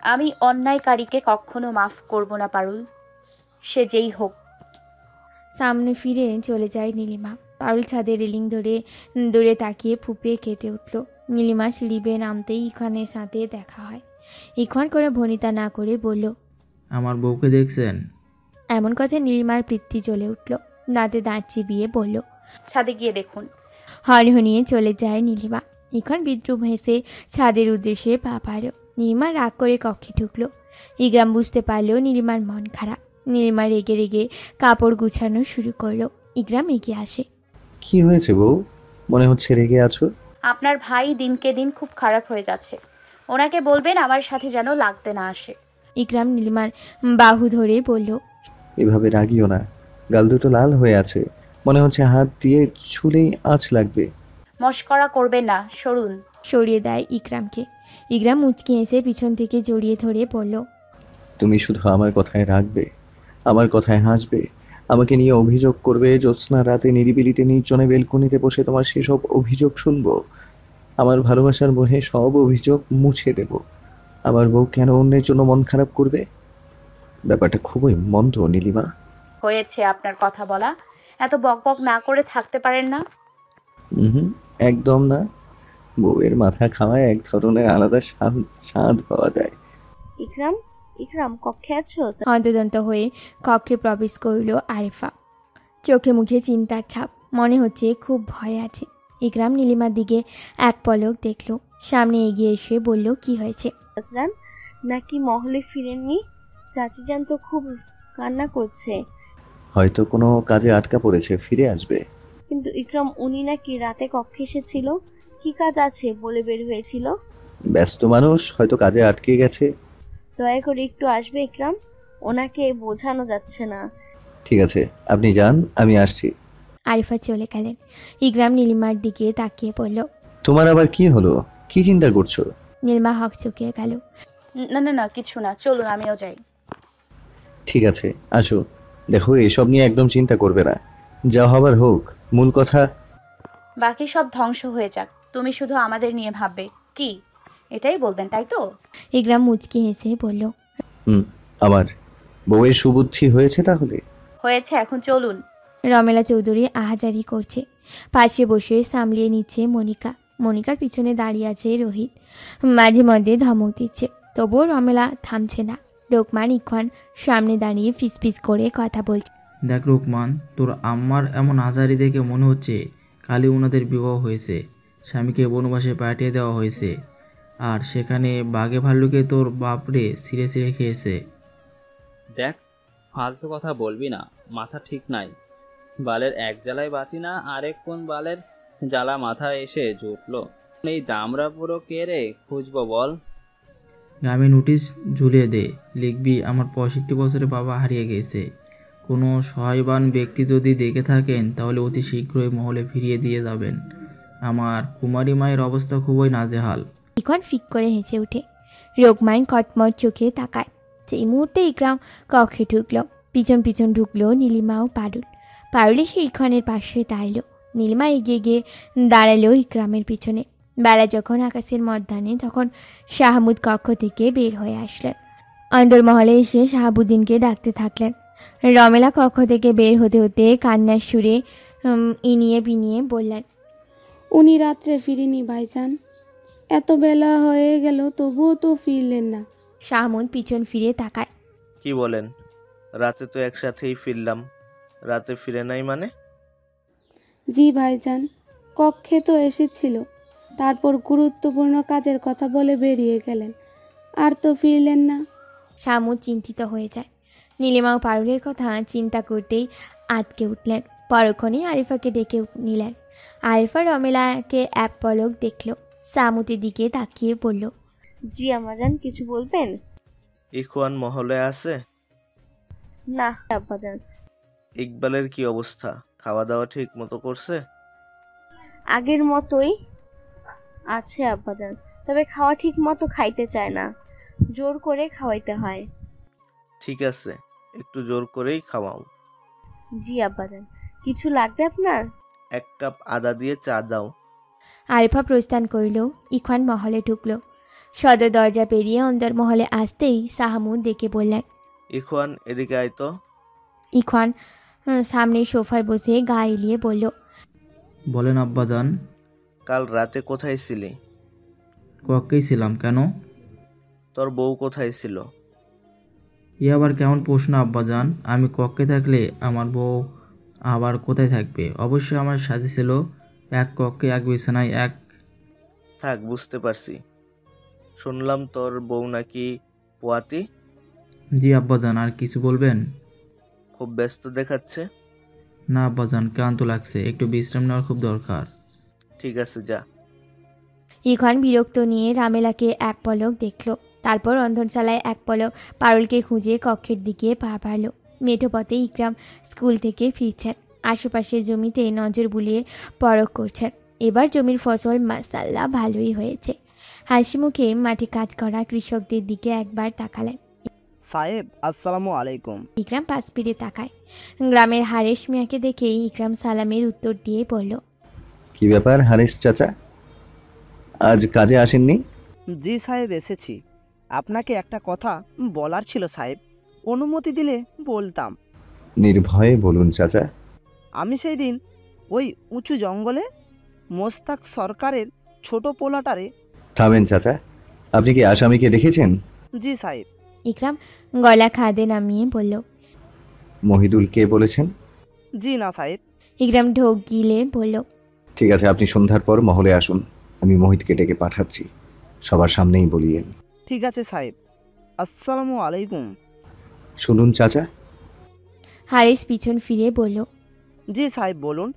আমি অন্যায়কারীকে কখনো মাফ করব না পারুল, সে যেই হোক। সামনে ফিরে চলে যায় নীলিমা। পারুল ছাদে রেলিং ধরে দূরে তাকিয়ে ফুপিয়ে কেঁদে উঠল। নীলিমা সিঁড়ি বেয়ে নামতেই ইখওয়ানের সাথে দেখা হয়। ইখওয়ান করে ভনিতা না করে বলল, আমার বউকে দেখছেন? এমন কথায় নীলিমার পিত্তি জ্বলে উঠল। দাঁতে দাঁত চিবিয়ে বলল, ছাদে গিয়ে দেখুন। হনহনিয়ে চলে যায় নীলিমা। ইখওয়ান বিদ্রুপ হেসে ছাদের উদ্দেশ্যে পা পারল। নীলিমা রাগ করে কক্ষে ঢুকল। ইকরাম বুঝতে পারল নীলিমার মন খারাপ। নীলিমা রেগে রেগে কাপড় গুছানো শুরু করলো। ইকরাম এগিয়ে আসে। কি হয়েছে বউ? মনে হচ্ছে রেগে আছো। আপনার ভাই দিনকে দিন খুব খারাপ হয়ে যাচ্ছে, ওনাকে বলবেন আমার সাথে যেন লাগতে না আসে। ইকরাম নীলিমার বাহু ধরে বলল, এভাবে রাগিও না, গাল দুটো লাল হয়ে আছে, মনে হচ্ছে হাত দিয়ে ছুলেই আঁচ লাগবে। মশকরা করবেন না, সরুন। সরিয়ে দেয় ইকরামকে। ইকরাম মুচকি এসে পিছন থেকে জড়িয়ে ধরে বলল, তুমি শুধু আমার কথায় রাখবে, আমার কথায় হাসবে, আমাকে নিয়ে অভিযোগ করবে, জ্যোৎস্না রাতে নিরিবিলিতে নির্জনে বেলকনিতে বসে তোমার সেসব অভিযোগ শুনবো। আমার ভালোবাসার মোহে সব অভিযোগ মুছে দেব। আমার বউ কেন অন্যের জন্য মন খারাপ করবে? ব্যাপারটা খুবই মন্দ নীলিমা। হয়েছে আপনার কথা বলা, এত বকবক না করে থাকতে পারেন না? হুম, একদম না। বউয়ের মাথা খাওয়ায় এক ধরনের আলাদা স্বাদ পাওয়া যায়। ইকরাম, ইকরাম কক্ষে আছো? হন্তদন্ত হয়ে কক্ষে প্রবেশ করল আরিফা। চোখে মুখে চিন্তার ছাপ, মনে হচ্ছে খুব ভয় আছে। ইকরাম নীলিমার দিকে এক পলক দেখল, সামনে এগিয়ে এসে বলল, কি হয়েছে? চাচিজান নাকি মহলে ফিরেননি? চাচিজান তো খুব কান্না করছে। হয়তো কোনো কাজে আটকা পড়েছে, ফিরে আসবে। কিন্তু ইকরাম, উনি নাকি রাতে কক্ষে এসেছিল, কি কাজ আছে বলে বের হয়েছিল। ব্যস্ত মানুষ, হয়তো কাজে আটকে গেছে। দয়া করে একটু আসবে ইকরাম, ওনাকে বোঝানো যাচ্ছে না। ঠিক আছে, আপনি যান, আমি আসছি। আরিফা চলে গেলেন। ইকরাম নীলিমার দিকে তাকিয়ে পড়ল। তোমার আবার কি হলো? কি চিন্তা করছো? নীলিমা হক চুকিয়ে গেল। না না না, কিছু না, চলুন আমিও যাই। ঠিক আছে, আসো। দেখো, এসব নিয়ে একদম চিন্তা করবে না, যা হবার হোক। মূল কথা, বাকি সব ধ্বংস হয়ে যাক, তুমি শুধু আমাদের নিয়ে ভাববে, কি এটাই বলবেন তাই তো? ইকরাম মুচকি হেসে বলল, আমার বউয়ের সুবুদ্ধি হয়েছে তাহলে। হয়েছে, এখন চলুন। রমেলা চৌধুরী আহাজারি করছে। পাশে বসে সামলিয়ে নিচ্ছে মনিকা। মনিকার পিছনে দাঁড়িয়ে আছে রোহিত। মাঝে মধ্যে ধমক দিচ্ছে, তবুও রমেলা থামছে না। লোকমান ইখওয়ান সামনে দাঁড়িয়ে ফিসফিস করে কথা বলছে। দেখ রুকমান, তোর আম্মার এমন আজারি দেখে মনে হচ্ছে কালই ওনাদের বিবাহ হয়েছে, স্বামীকে বনবাসে পাঠিয়ে দেওয়া হয়েছে, আর সেখানে বাঘে ভাল্লুকে তোর বাপরে ছিঁড়ে ছিঁড়ে খেয়েছে। দেখ, ফালতু কথা বলবি না, মাথা ঠিক নাই। বালের এক জ্বালায় বাঁচি না, আরেক কোন বালের জ্বালা মাথায় এসে জুটলো। এই দামরা পুরো কে রে খুঁজবো বল? গ্রামে নোটিশ ঝুলিয়ে দে, লিখবি আমার 65 বছরে বাবা হারিয়ে গেছে। কোনো সহায়বান ব্যক্তি যদি দেখে থাকেন তাহলে অতি শীঘ্রই মহলে ফিরিয়ে দিয়ে যাবেন। আমার কুমারী মায়ের অবস্থা খুবই নাজেহাল। ইখওয়ান ফিক করে হেসে ওঠে। লোকমান কটমট চোখে তাকায়। সেই মুহূর্তে ইকরাম কক্ষে ঢুকল। পিছন পিছন ঢুকলো নীলিমা ও পারুল। পারুল এসে ইখওয়ানের পাশে দাঁড়ালো। নীলিমা এগিয়ে গিয়ে দাঁড়ালো ইকরামের পিছনে। বেলা যখন আকাশের মধ্যাহ্নে, তখন শাহমুদ কক্ষ থেকে বের হয়ে আসলেন। অন্দরমহলে এসে শাহাবুদ্দিনকে ডাকতে থাকলেন। রমেলা কক্ষ থেকে বের হতে হতে কান্নার সুরে ইনিয়ে বিনিয়ে বললেন, উনি রাত্রে ফিরিনি ভাইজান, এত বেলা হয়ে গেল তবুও তো ফিরলেন না। শাহমুদ পিছন ফিরে তাকায়। কি বলেন? রাতে তো একসাথেই ফিরলাম, রাতে ফিরে নাই মানে? জি ভাইজান, কক্ষে তো এসেছিল, তারপর গুরুত্বপূর্ণ কাজের কথা বলে বেরিয়ে গেলেন, আর তো ফিরলেন না। শাহমুদ চিন্তিত হয়ে যায়। নীলিমা ও পারুলের কথা চিন্তা করতেই আটকে উঠলেন। পরক্ষণেই আরিফাকে ডেকে নিলেন। আরিফা রমেলাকে এক পলক দেখল, শাহমুদের দিকে তাকিয়ে বলল, জি আম্মাজান, কিছু বলবেন? ইখওয়ান মহলে আছে? না আব্বাজান। ইকবালের কি অবস্থা? খাওয়া দাওয়া ঠিক মতো করছে? আগের মতোই আছে আব্বাজান, তবে খাওয়া ঠিক মতো খাইতে চায় না, জোর করে খাওয়াইতে হয়। ঠিক আছে, একটু জোর করেই খাওয়াও। জি আব্বাজান। কিছু লাগবে আপনার? 1 কাপ আদা দিয়ে চা দাও। আরিফা প্রস্থান করিল। ইখওয়ান মহলে ঢুকল। সদর দরজা পেরিয়ে অন্দরমহলে আসতেই সাহামুদ ডেকে বললেন। ইখওয়ান, এদিকে আয় তো। ইখওয়ান সামনের সোফায় বসে গা এলিয়ে বলল। বলেন আব্বাজান। কাল রাতে কোথায় ছিলি? কক্ষেই ছিলাম, কেন? তোর বউ কোথায় ছিল? এ আবার কেমন প্রশ্ন আব্বাজান? আমি কক্ষে থাকলে আমার বউ আবার কোথায় থাকবে? অবশ্যই আমার সাথে ছিল, এক কক্ষে এক বিছানায় এক। থাক, বুঝতে পারছি। শুনলাম তোর বউ নাকি পোয়াতি। জি আব্বাজান, আর কিছু বলবেন? খুব ব্যস্ত দেখাচ্ছে। না আব্বাজান, ক্লান্ত লাগছে, একটু বিশ্রাম নেওয়ার খুব দরকার। ঠিক আছে, যা। ইখওয়ান বিরক্ত নিয়ে রামেলাকে এক পলক দেখল, তারপর রন্ধনশালায় এক পলক পারুলকে খুঁজে কক্ষের দিকে পা বাড়ল। মেঠো পথে ইকরাম স্কুল থেকে ফিরছেন, আশেপাশের জমিতে নজর বুলিয়ে পরখ করছেন। এবার জমির ফসল মাশাআল্লাহ ভালোই হয়েছে। হাসি মুখে মাঠে কাজ করা কৃষকদের দিকে একবার তাকালেন। সাহেব, আসসালামু আলাইকুম। ইকরাম পাশ ফিরে তাকায়। গ্রামের হারেস মিয়াকে দেখেই ইকরাম সালামের উত্তর দিয়ে বলল। কি ব্যাপার হারিস চাচা, আজ কাজে আসেননি? জি সাহেব, এসেছি। আপনাকে একটা কথা বলার ছিল সাহেব, অনুমতি দিলে বলতাম। নির্ভয়ে বলুন চাচা। আমি সেই দিন ওই উঁচু জঙ্গলে মোস্তাক সরকারের ছোট পোলাটারে। থামেন চাচা, আপনি কি আসামিকে দেখেছেন? জি সাহেব। ইকরাম গলা খাদে নামিয়ে বলল। মহিদুল কে বলেছেন? জি না সাহেব। ইকরাম ঢোক গিলে বলল। ঠিক আছে, আপনি সন্ধ্যার পর মহলে আসুন, আমি মোহিতকে ডেকে পাঠাচ্ছি, সবার সামনেই বলিয়েন। ঠিক আছে সাহেব, আসসালামু আলাইকুম। শুনুন চাচা। হারিস পিছন ফিরে বলল। জি সাহেব, বলুন।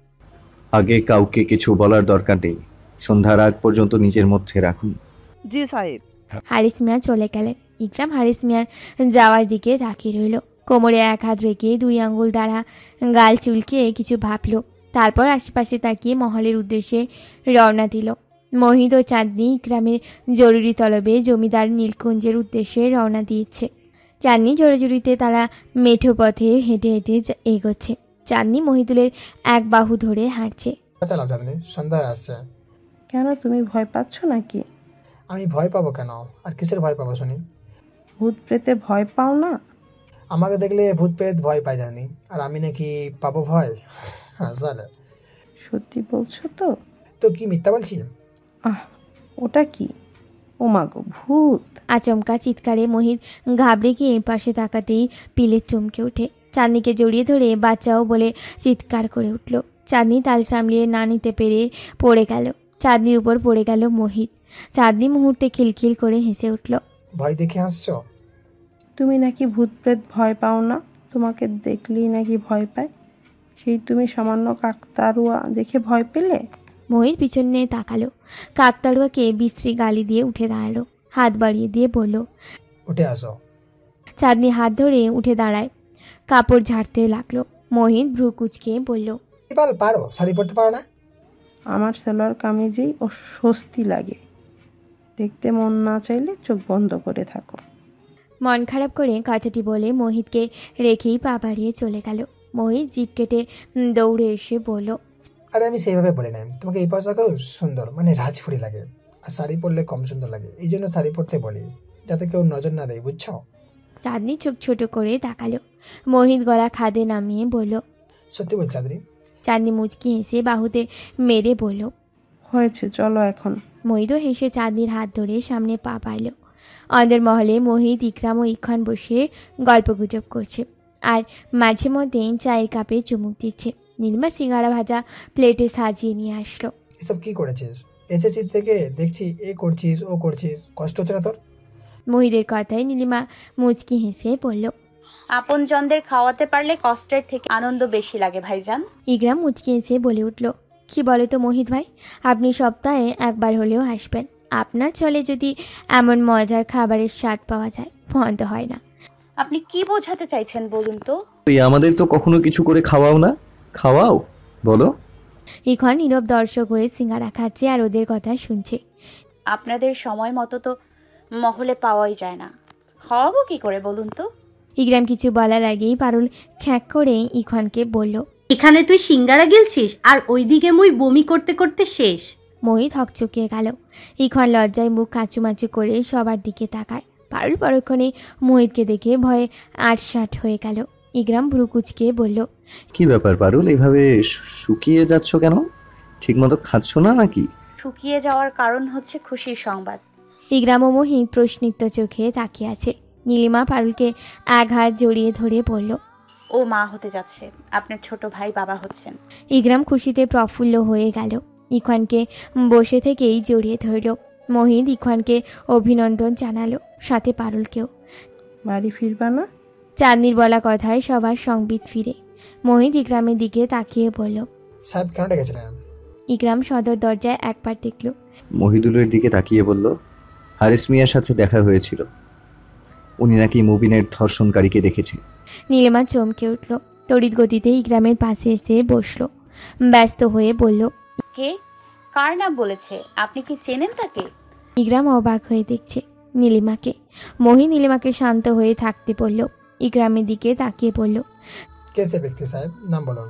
আগে কাউকে কিছু বলার দরকার নেই, সন্ধ্যার আগ পর্যন্ত নিজের মধ্যে রাখুন। জি সাহেব। হারিস মিয়া চলে গেলেন। ইকরাম হারিস মিয়ার যাওয়ার দিকে তাকিয়ে রইল। কোমরে এক হাত রেখে দুই আঙ্গুল দ্বারা গাল চুলকে কিছু ভাবল, তারপর আশেপাশে তাকিয়ে মহলের উদ্দেশ্যে রওনা দিল। মহিদ ও চাঁদনি ইকরামের জরুরি তলবে জমিদার নীলকুঞ্জের উদ্দেশ্যে রওনা দিয়েছে। চাঁদনি জোরাজুরিতে তারা মেঠো পথে হেঁটে হেঁটে এগোচ্ছে। চাঁদনি মহিদুলের এক বাহু ধরে হাঁটছে। চালাও চাঁদনি, সন্ধ্যা আসছে। কেন, তুমি ভয় পাচ্ছ নাকি? আমি ভয় পাবো কেন? আর কিসের ভয় পাবো শুনি? ভূত প্রেতে ভয় পাও না? আমাকে দেখলে ভূত প্রেত ভয় পায় জানি, আর আমি নাকি পাবো ভয়? আসলে সত্যি বলছো তো? তো কি মিথ্যা বলছি? ওটা কি? ও মা গো, ভূত! আচমকা চিৎকারে মহিদ ঘাবড়ে গিয়ে পাশে তাকাতেই পিলে চমকে ওঠে। চাঁদনিকে জড়িয়ে ধরে বাঁচাও বলে চিৎকার করে উঠল। চাঁদনি তাল সামলিয়ে না নিতে পেরে পড়ে গেল। চাঁদনির উপর পড়ে গেল মহিদ। চাঁদনি মুহূর্তে খিলখিল করে হেসে উঠল। ভয় দেখে হাসছো? তুমি নাকি ভূত প্রেত ভয় পাও না? তোমাকে দেখলেই নাকি ভয় পায়? সেই তুমি সামান্য কাকতাড়ুয়া দেখে ভয় পেলে? মহিদ পিছনে তাকালো। কাকতাড়ুয়াকে বিশ্রী গালি দিয়ে উঠে দাঁড়ালো, হাত বাড়িয়ে দিয়ে বলল, উঠে আসো। চাঁদনি হাত ধরে উঠে দাঁড়ায়, কাপড় ঝাড়তে লাগলো। মহিদ ভ্রু কুচকে বলল, পারো, শাড়ি পরতে পারো না? আমার সালোয়ার কামিজেই ও স্বস্তি লাগে। দেখতে মন না চাইলে চোখ বন্ধ করে থাকো। মন খারাপ করে কথাটি বলে মহিদকে রেখেই পা বাড়িয়ে চলে গেল। মহিদ জিভ কেটে দৌড়ে এসে বলল, আরে আমি সেইভাবে বলি না, তোমাকে এই পোশাকেও সুন্দর, মানে রাজপুরি লাগে, আর শাড়ি পরলে কম সুন্দর লাগে, এই জন্য শাড়ি পরতে বলি, যাতে কেউ নজর না দেয়, বুঝছো? চাঁদনি চোখ ছোট করে তাকালো। মহিদ গলা খাদে নামিয়ে বলল, সত্যি বল চাঁদনি? চাঁদনি মুচকি হেসে বাহুতে মেরে বলল, হয়েছে, চলো এখন। মহিদও হেসে চাঁদনির হাত ধরে সামনে পা বাড়ল। অন্দর মহলে মহিদ, ইকরাম ও ইখান বসে গল্পগুজব করছে, আর মাঝে মধ্যে চায়ের কাপে চুমুক দিচ্ছে। নীলিমা সিঙ্গারা ভাজা প্লেটে সাজিয়ে নিয়ে আসলো। এসব কি করেছিস? এসেছিস থেকে দেখছি এ করছিস ও করছিস, কষ্ট হচ্ছে না তোর? মহিদের কথায় নীলিমা মুচকি হেসে বলল, আপনজনদের খাওয়াতে পারলে কষ্টের থেকে আনন্দ বেশি লাগে ভাইজান। ইকরাম মুচকি হেসে বলে উঠল, কি বলো তো মহিদ ভাই, আপনি সপ্তাহে একবার হলেও আসবেন। আপনার চলে যদি এমন মজার খাবারের স্বাদ পাওয়া যায়, বন্ধ হয় না। আপনি কি বোঝাতে চাইছেন বলুন তো? তুই আমাদের তো কখনো কিছু করে খাওয়াও না, খাওয়াও বলো। ইখন নীরব দর্শক হয়ে সিঙ্গারা খাচ্ছে আর ওদের কথা শুনছে। আপনাদের সময় মতো তো মহলে পাওয়াই যায় না, খাওয়াবো কি করে বলুন তো? ইকরাম কিছু বলার আগেই পারুল খ্যাঁক করে ইখনকে বলল, এখানে তুই সিঙ্গারা গিলছিস আর ওইদিকে মুই বমি করতে করতে শেষ। মোহিত হকচকিয়ে গেল। ইখন লজ্জায় মুখ কাচুমাচু করে সবার দিকে তাকায়। পারুল পরক্ষণে মোহিতকে দেখে ভয়ে আটসাট হয়ে গেল। ইকরাম ভ্রু কুঁচকে বলল, কি ব্যাপার পারুল, এভাবে শুকিয়ে যাচ্ছ কেন? ঠিকমতো খাচ্ছ না নাকি? শুকিয়ে যাওয়ার কারণ হচ্ছে খুশির সংবাদ। ইকরাম ও মোহিত প্রশ্নিত চোখে তাকিয়ে আছে। নীলিমা পারুলকে এক হাত জড়িয়ে ধরে বলল, ও মা হতে যাচ্ছে, আপনার ছোট ভাই বাবা হচ্ছেন। ইকরাম খুশিতে প্রফুল্ল হয়ে গেল। ইখওয়ানকে বসে থেকেই জড়িয়ে ধরল। মোহিত ইখওয়ানকে অভিনন্দন জানালো, সাথে পারুলকেও। বাড়ি ফিরবা না? চাঁদনির বলা কথায় সবার সংবিত ফিরে। মোহিত ইকরামের দিকে তাকিয়ে বলল, সাহেব কেন ডেকেছিলেন? ইকরাম সদর দরজায় একবার দেখল। মহিদুলের দিকে তাকিয়ে বলল, হারিস মিয়ার সাথে দেখা হয়েছিল, উনি নাকি মুবিনের ধর্ষণকারীকে দেখেছে। নীলিমা চমকে উঠল, তড়িৎ গতিতে ইকরামের পাশে এসে বসল। ব্যস্ত হয়ে বলল, কে? কার নাম বলেছে? আপনি কি চেনেন তাকে? ইকরাম অবাক হয়ে দেখছে নীলিমাকে। মোহিত নীলিমাকে শান্ত হয়ে থাকতে বলল। ইকরামের দিকে তাকিয়ে বলল, কে সে ব্যক্তি সাহেব, নাম বলুন।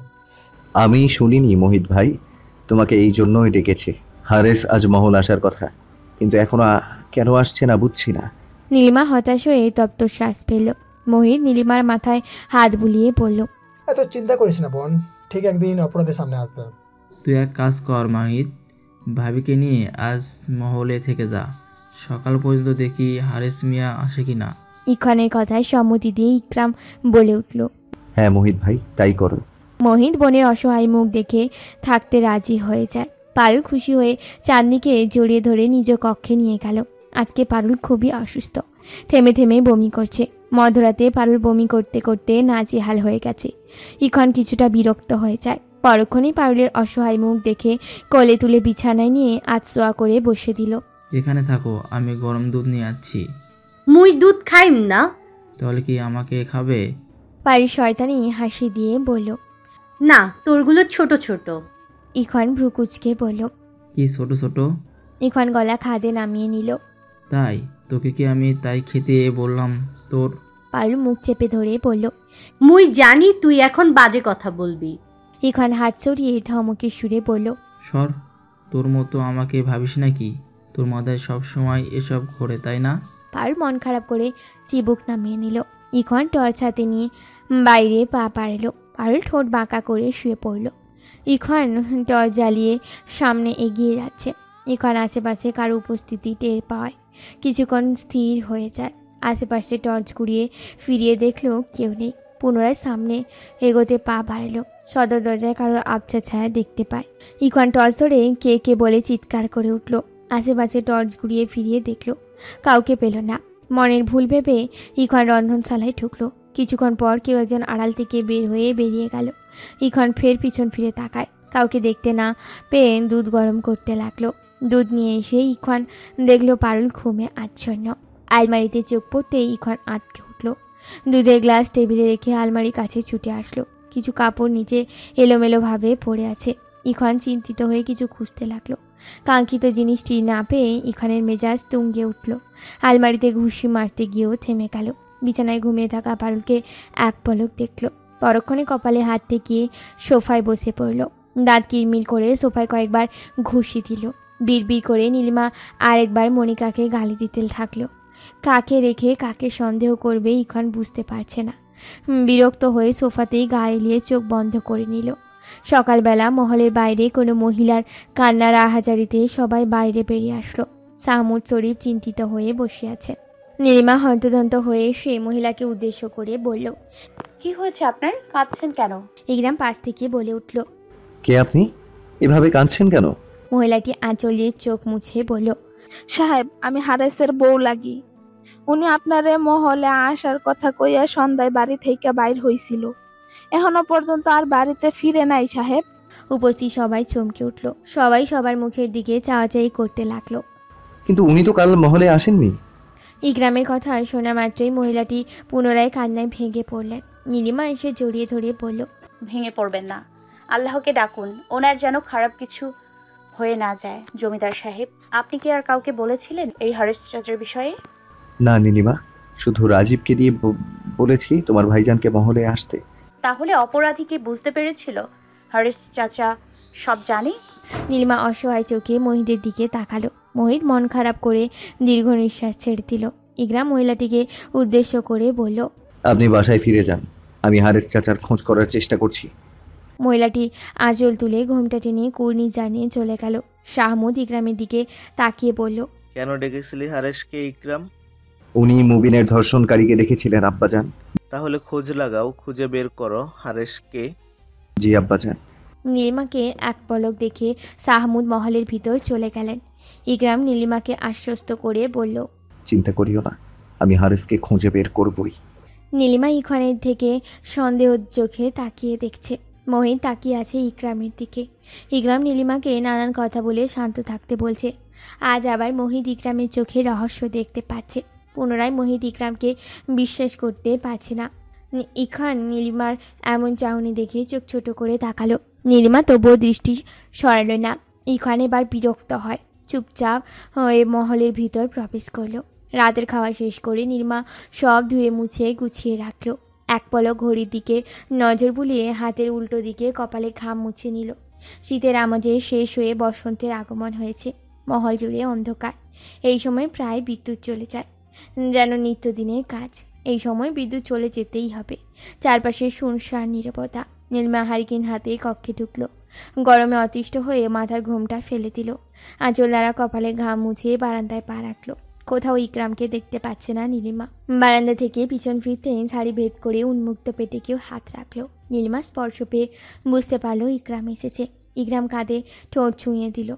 আমি শুনিনি মোহিত ভাই, তোমাকে এই জন্যই ডেকেছে। হারেস আজ মহল আসার কথা, কিন্তু এখনো কেন আসছে না বুঝছি না। নীলিমা হতাশ হয়ে তপ্ত শ্বাস ফেলল। মোহিত নীলিমার মাথায় হাত বুলিয়ে বলল, এত চিন্তা করিস না বোন, ঠিক একদিন অপরাধের সামনে আসবে। তুই এক কাজ কর মাহিত, ভাবিকে নিয়ে আজ মহলে থেকে যা, সকাল পর্যন্ত দেখি হারিস মিয়া আসে কিনা। ইখওয়ানের কথায় সম্মতি দিয়ে ইকরাম বলে উঠল, হ্যাঁ মোহিত ভাই, তাই করো। মোহিত বোনের অসহায় মুখ দেখে থাকতে রাজি হয়ে যায়। পারুল খুশি হয়ে চাঁদনিকে জড়িয়ে ধরে নিজ কক্ষে নিয়ে গেল। আজকে পারুল খুবই অসুস্থ, থেমে থেমে বমি করছে। মধ্যরাতে পারুল বমি করতে করতে নাজেহাল হয়ে গেছে। ইখন কিছুটা বিরক্ত হয়ে যায়। পরক্ষণেই পারুলের অসহায় মুখ দেখে কোলে তুলে বিছানায় নিয়ে আতশোয়া করে বসে দিল। এখানে থাকো, আমি গরম দুধ নিয়ে আসছি। মুই দুধ খাইম না। তাহলে কি আমাকে খাবে? পারুল শয়তানি হাসি দিয়ে বলল, না, তোরগুলো ছোট ছোট। ইখন ভ্রু কুঁচকে বলল, কি ছোট ছোট? ইখন গলা খাদে নামিয়ে নিল। তাই তোকে কি আমি তাই খেতে বললাম তোর? পারুল মুখ চেপে ধরে বলল, মুই জানি তুই এখন বাজে কথা বলবি। ইখন হাত চড়িয়ে ধমকে সুরে বলল, সর, তোর মতো আমাকে ভাবিস নাকি? তোর মাথায় সব সময় এসব ঘোরে, তাই না? পারুল মন খারাপ করে চিবুক নামিয়ে নিল। ইখন টর্চ হাতে নিয়ে বাইরে পা পারল। পারুল ঠোঁট বাঁকা করে শুয়ে পড়ল। ইখন টর্চ জ্বালিয়ে সামনে এগিয়ে যাচ্ছে। ইখন আশেপাশে কারো উপস্থিতি টের পায়। কিছুক্ষণ স্থির হয়ে যায়। আশেপাশে টর্চ ঘুরিয়ে ফিরিয়ে দেখলো কেউ নেই। পুনরায় সামনে এগোতে পা বাড়ালো। সদর দরজায় কারোর আবছা ছায়া দেখতে পায়। ইখন টর্চ ধরে কে কে বলে চিৎকার করে উঠল। আশেপাশে টর্চ ঘুরিয়ে ফিরিয়ে দেখলো, কাউকে পেল না। মনের ভুল ভেবে ইখন রন্ধনশালায় ঢুকলো। কিছুক্ষণ পর কেউ একজন আড়াল থেকে বের হয়ে বেরিয়ে গেল। ইখন ফের পিছন ফিরে তাকায়। কাউকে দেখতে না পেয়ে দুধ গরম করতে লাগলো। দুধ নিয়ে এসে ইখন দেখলো পারুল ঘুমে আচ্ছন্ন। আলমারিতে চোখ পড়তেই ইখন আটকে উঠল। দুধের গ্লাস টেবিলে রেখে আলমারির কাছে ছুটে আসলো। কিছু কাপড় নিচে এলোমেলোভাবে পড়ে আছে। ইখন চিন্তিত হয়ে কিছু খুঁজতে লাগলো। কাঙ্ক্ষিত জিনিসটি না পেয়ে ইখনের মেজাজ তুঙ্গে উঠল। আলমারিতে ঘুষি মারতে গিয়েও থেমে গেল। বিছানায় ঘুমিয়ে থাকা পারুলকে এক পলক দেখল। পরক্ষণে কপালে হাত ঠেকিয়ে সোফায় বসে পড়ল। দাঁত কিরমির করে সোফায় কয়েকবার ঘুষি দিল। বিড়বিড় করে নীলিমা আরেকবার মনিকাকে গালি দিতে থাকলো। কাকে রেখে কাকে সন্দেহ করবে ইখন বুঝতে পারছে না। বিরক্ত হয়ে সোফাতেই গা এলিয়ে চোখ বন্ধ করে নিল। সকালবেলা মহলের বাইরে কোনো মহিলার কান্নার আহাজারিতে সবাই বাইরে বেরিয়ে আসলো। সামুদ শরীফ চিন্তিত হয়ে বসে আছেন। নীলিমা হন্তদন্ত হয়ে সেই মহিলাকে উদ্দেশ্য করে বলল, কি হয়েছে আপনার? কাঁদছেন কেন? ইকরাম পাশ থেকে বলে উঠল, কে আপনি? এভাবে কাঁদছেন কেন? মহিলাটি আঁচল দিয়ে চোখ মুছে বলল, সাহেব, আমি হারেসের বউ লাগি। উনি আপনারে মহলে আসার কথা কইয়া সন্ধ্যায় বাড়ি থেকে বাইর হইছিল, এখনো পর্যন্ত আর বাড়িতে ফিরে নাই সাহেব। উপস্থিত সবাই চমকে উঠল। সবাই সবার মুখের দিকে চাওয়াচাই করতে লাগলো। কিন্তু উনি তো কাল মহলে আসেননি। ইকরামের কথা শোনা মাত্রই মহিলাটি পুনরায় কান্নায় ভেঙে পড়লেন। নীলিমা এসে জড়িয়ে ধরে বলল, ভেঙে পড়বেন না, আল্লাহকে ডাকুন, ওনার যেন খারাপ কিছু হয়ে না যায়। জমিদার সাহেব, আপনি কি আর কাউকে বলেছিলেন এই হারেস চাচার বিষয়ে? না নীলিমা, শুধু রাজীবকে দিয়ে বলেছি তোমার ভাইজানকে মহলে আসতে। তাহলে অপরাধী কি বুঝতে পেরেছিল হারেস চাচা সব জানে? নীলিমা অসহায় চোখে মহিদের দিকে তাকালো। মহিত মন খারাপ করে দীর্ঘ নিঃশ্বাস ছেড়ে দিল। ইকরাম মহিলাটিকে উদ্দেশ্য করে বলল, আপনি বাসায় ফিরে যান, আমি হারেস চাচার খোঁজ করার চেষ্টা করছি। মহিলাটি আঁচল তুলে ঘোমটা টেনে কুর্নি জানিয়ে চলে গেল। শাহমুদ ইকরামের দিকে তাকিয়ে বলল, কেন ডেকেছিলি হারেসকে ইকরাম? উনি মুবিনের ধর্ষণকারীকে দেখেছিলেন আব্বাজান। তাহলে খোঁজ লাগাও, খুঁজে বের করো হারেসকে। জি আব্বাজান। নীলিমাকে এক পলক দেখে শাহমুদ মহলের ভিতর চলে গেলেন। ইকরাম নীলিমাকে আশ্বস্ত করে বলল, চিন্তা করিও না, আমি হারেসকে খুঁজে বের করবই। নীলিমা ইখানের থেকে সন্দেহ চোখে তাকিয়ে দেখছে। মহিন তাকিয়ে আছে ইকরামের দিকে। ইকরাম নীলিমাকে নানান কথা বলে শান্ত থাকতে বলছে। আজ আবার মোহিত ইকরামের চোখে রহস্য দেখতে পাচ্ছে। পুনরায় মোহিত ইকরামকে বিশ্বাস করতে পারছে না। ইখান নীলিমার এমন চাহনি দেখে চোখ ছোট করে তাকালো। নীলিমা তবুও দৃষ্টি সরালো না। ইখান এবার বিরক্ত হয়, চুপচাপ হয়ে মহলের ভিতর প্রবেশ করলো। রাতের খাওয়া শেষ করে নীলিমা সব ধুয়ে মুছে গুছিয়ে রাখলো। এক পলক ঘড়ির দিকে নজর বুলিয়ে হাতের উল্টো দিকে কপালে ঘাম মুছে নিল। শীতের আমাজে শেষ হয়ে বসন্তের আগমন হয়েছে। মহল জুড়ে অন্ধকার। এই সময় প্রায় বিদ্যুৎ চলে যায়, যেন নিত্যদিনের কাজ। এই সময় বিদ্যুৎ চলে যেতেই হবে। চারপাশে শুনশান নীরবতা। নীলিমা হারিকেন হাতে কক্ষে ঢুকলো। গরমে অতিষ্ঠ হয়ে মাথার ঘোমটা ফেলে দিল। আঁচল দ্বারা কপালে ঘাম মুছিয়ে বারান্দায় পা রাখলো। কোথাও ইকরামকে দেখতে পাচ্ছে না নীলিমা। বারান্দা থেকে পিছন ফিরতে শাড়ি ভেদ করে উন্মুক্ত পেটে কেউ হাত রাখলো। নীলিমা স্পর্শ পেয়ে বুঝতে পারলো ইকরাম এসেছে। ইকরাম কাঁধে ঠোঁট ছুঁয়ে দিল।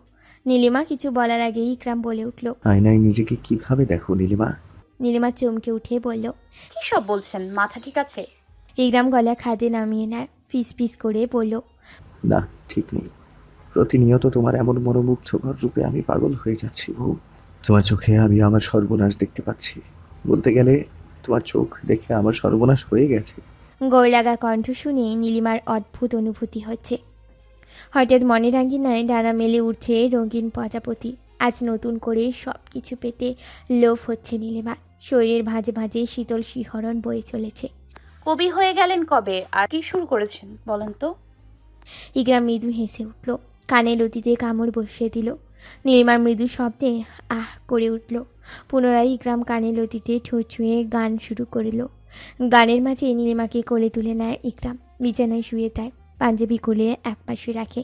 নীলিমা কিছু বলার আগেই ইকরাম বলে উঠল, আয়নায় নিজেকে কিভাবে দেখো নীলিমা? নীলিমা চমকে উঠে বলল, কি সব বলছেন, মাথা ঠিক আছে? ইকরাম গলা খাদে নামিয়ে নেয়, ফিস ফিস করে বলল, না ঠিক নেই। প্রতিনিয়ত তোমার এমন মনোমুগ্ধকর রূপে আমি পাগল হয়ে যাচ্ছি বউ। তোমার চোখে আমি আমার সর্বনাশ দেখতে পাচ্ছি। বলতে গেলে তোমার চোখ দেখে আমার সর্বনাশ হয়ে গেছে। গোল লাগা কণ্ঠ শুনে নীলিমার অদ্ভুত অনুভূতি হচ্ছে। হঠাৎ মনের আঙ্গিনায় ডানা মেলে উঠছে রঙিন প্রজাপতি। আজ নতুন করে সব কিছু পেতে লোভ হচ্ছে নীলিমার। শরীরের ভাঁজে ভাঁজে শীতল শিহরণ বয়ে চলেছে। কবি হয়ে গেলেন কবে, আর কি শুরু করেছেন বলেন তো? ইকরাম মৃদু হেসে উঠল, কানে লতিতে কামড় বসিয়ে দিল। নীলিমার মৃদু শব্দে আহ করে উঠল। পুনরায় ইকরাম কানে লতিতে ঠোঁট ছুঁয়ে গান শুরু করিল। গানের মাঝে নীলিমাকে কোলে তুলে নেয় ইকরাম, বিছানায় শুয়ে দেয়, পাঞ্জাবি কোলে একপাশে রাখে।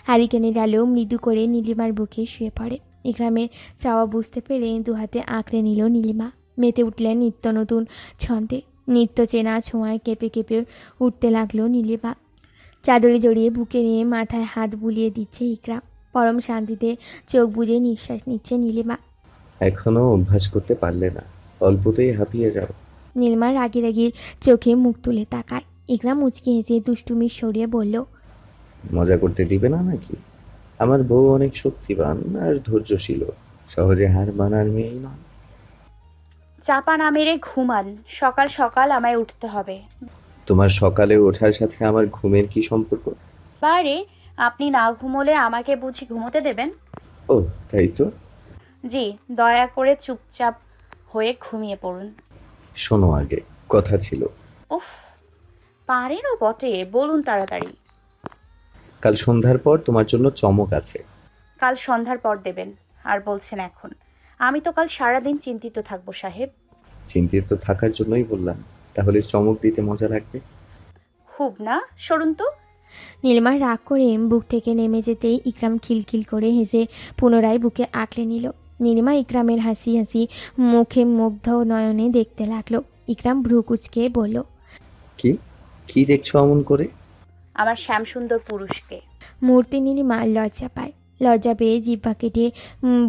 হারিকেনের আলো মৃদু করে নীলিমার বুকে শুয়ে পড়ে। ইকরামের চাওয়া বুঝতে পেরে দুহাতে আঁকড়ে নিল নীলিমা। মেতে উঠলেন নিত্য নতুন ছন্দে। নিত্য চেনা ছোঁয়ায় কেঁপে কেঁপে উঠতে লাগলো নীলিমা। চাদরে জড়িয়ে বুকে নিয়ে মাথায় হাত বুলিয়ে দিচ্ছে ইকরাম। পরম শান্তিতে চোখ বুজে নিঃশ্বাস নিচ্ছে নীলিমা। এখনো অভ্যাস করতে পারলে না, অল্পতেই হাঁপিয়ে যাও। নীলিমা রাগি রাগি চোখে মুখ তুলে তাকায়। ইকরাম মুচকি হেসে দুষ্টুমির সরিয়ে বলল, মজা করতে দিবে না নাকি? আমার বউ অনেক শক্তিবান আর ধৈর্যশীল, সহজে হার মানার মেয়েই নয়। চাপা না মেরে ঘুমান, সকাল সকাল আমায় উঠতে হবে। তোমার সকালে ওঠার সাথে আমার ঘুমের কি সম্পর্ক? বারে, আপনি না ঘুমোলে আমাকে বুঝি ঘুমোতে দেবেন? ও তাই তো। জি, দয়া করে চুপচাপ হয়ে ঘুমিয়ে পড়ুন। শোনো, আগে কথা ছিল। উফ, পারেনও বটে, বলুন তাড়াতাড়ি। কাল সন্ধ্যার পর তোমার জন্য চমক আছে। কাল সন্ধ্যার পর দেবেন আর বলছেন এখন? আমি তো কাল সারাদিন চিন্তিত থাকবো সাহেব। চিন্তিত থাকার জন্যই বললাম, তাহলে চমক দিতে মজা লাগবে। খুব না, সরুন তো। নীলিমা রাগ করে বুক থেকে নেমে যেতেই ইকরাম খিলখিল করে হেসে পুনরায় বুকে আঁকড়ে নিল। নীলিমা ইকরামের হাসি হাসি মুখে মুগ্ধ নয়নে দেখতে লাগলো। ইকরাম ভ্রু কুচকে বলল, কি কি দেখছো অমন করে? আমার শ্যামসুন্দর পুরুষকে। মুহূর্তে নীলিমা লজ্জা পায়। লজ্জা পেয়ে জিহ্বা কেটে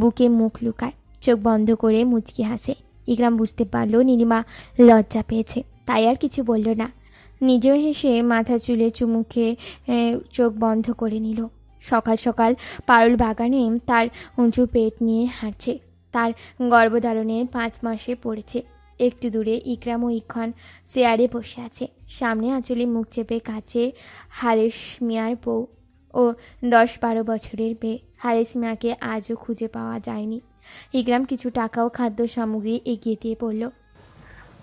বুকে মুখ লুকায়, চোখ বন্ধ করে মুচকি হাসে। ইকরাম বুঝতে পারলো নীলিমা লজ্জা পেয়েছে, তাই আর কিছু বলল না। নিজেও হেসে মাথা চুলে চুমুকে চোখ বন্ধ করে নিল। সকাল সকাল পারুল বাগানে তার উঁচু পেট নিয়ে হাঁটছে। তার গর্ভধারণের 5 মাসে পড়েছে। একটু দূরে ইকরাম ও ইখান চেয়ারে বসে আছে। সামনে আঁচলে মুখ চেপে কাছে হারেস মিয়ার বউ ও 10-12 বছরের মেয়ে। হারেস মিয়াকে আজও খুঁজে পাওয়া যায়নি। ইকরাম কিছু টাকা ও খাদ্য সামগ্রী এগিয়ে দিয়ে বলল,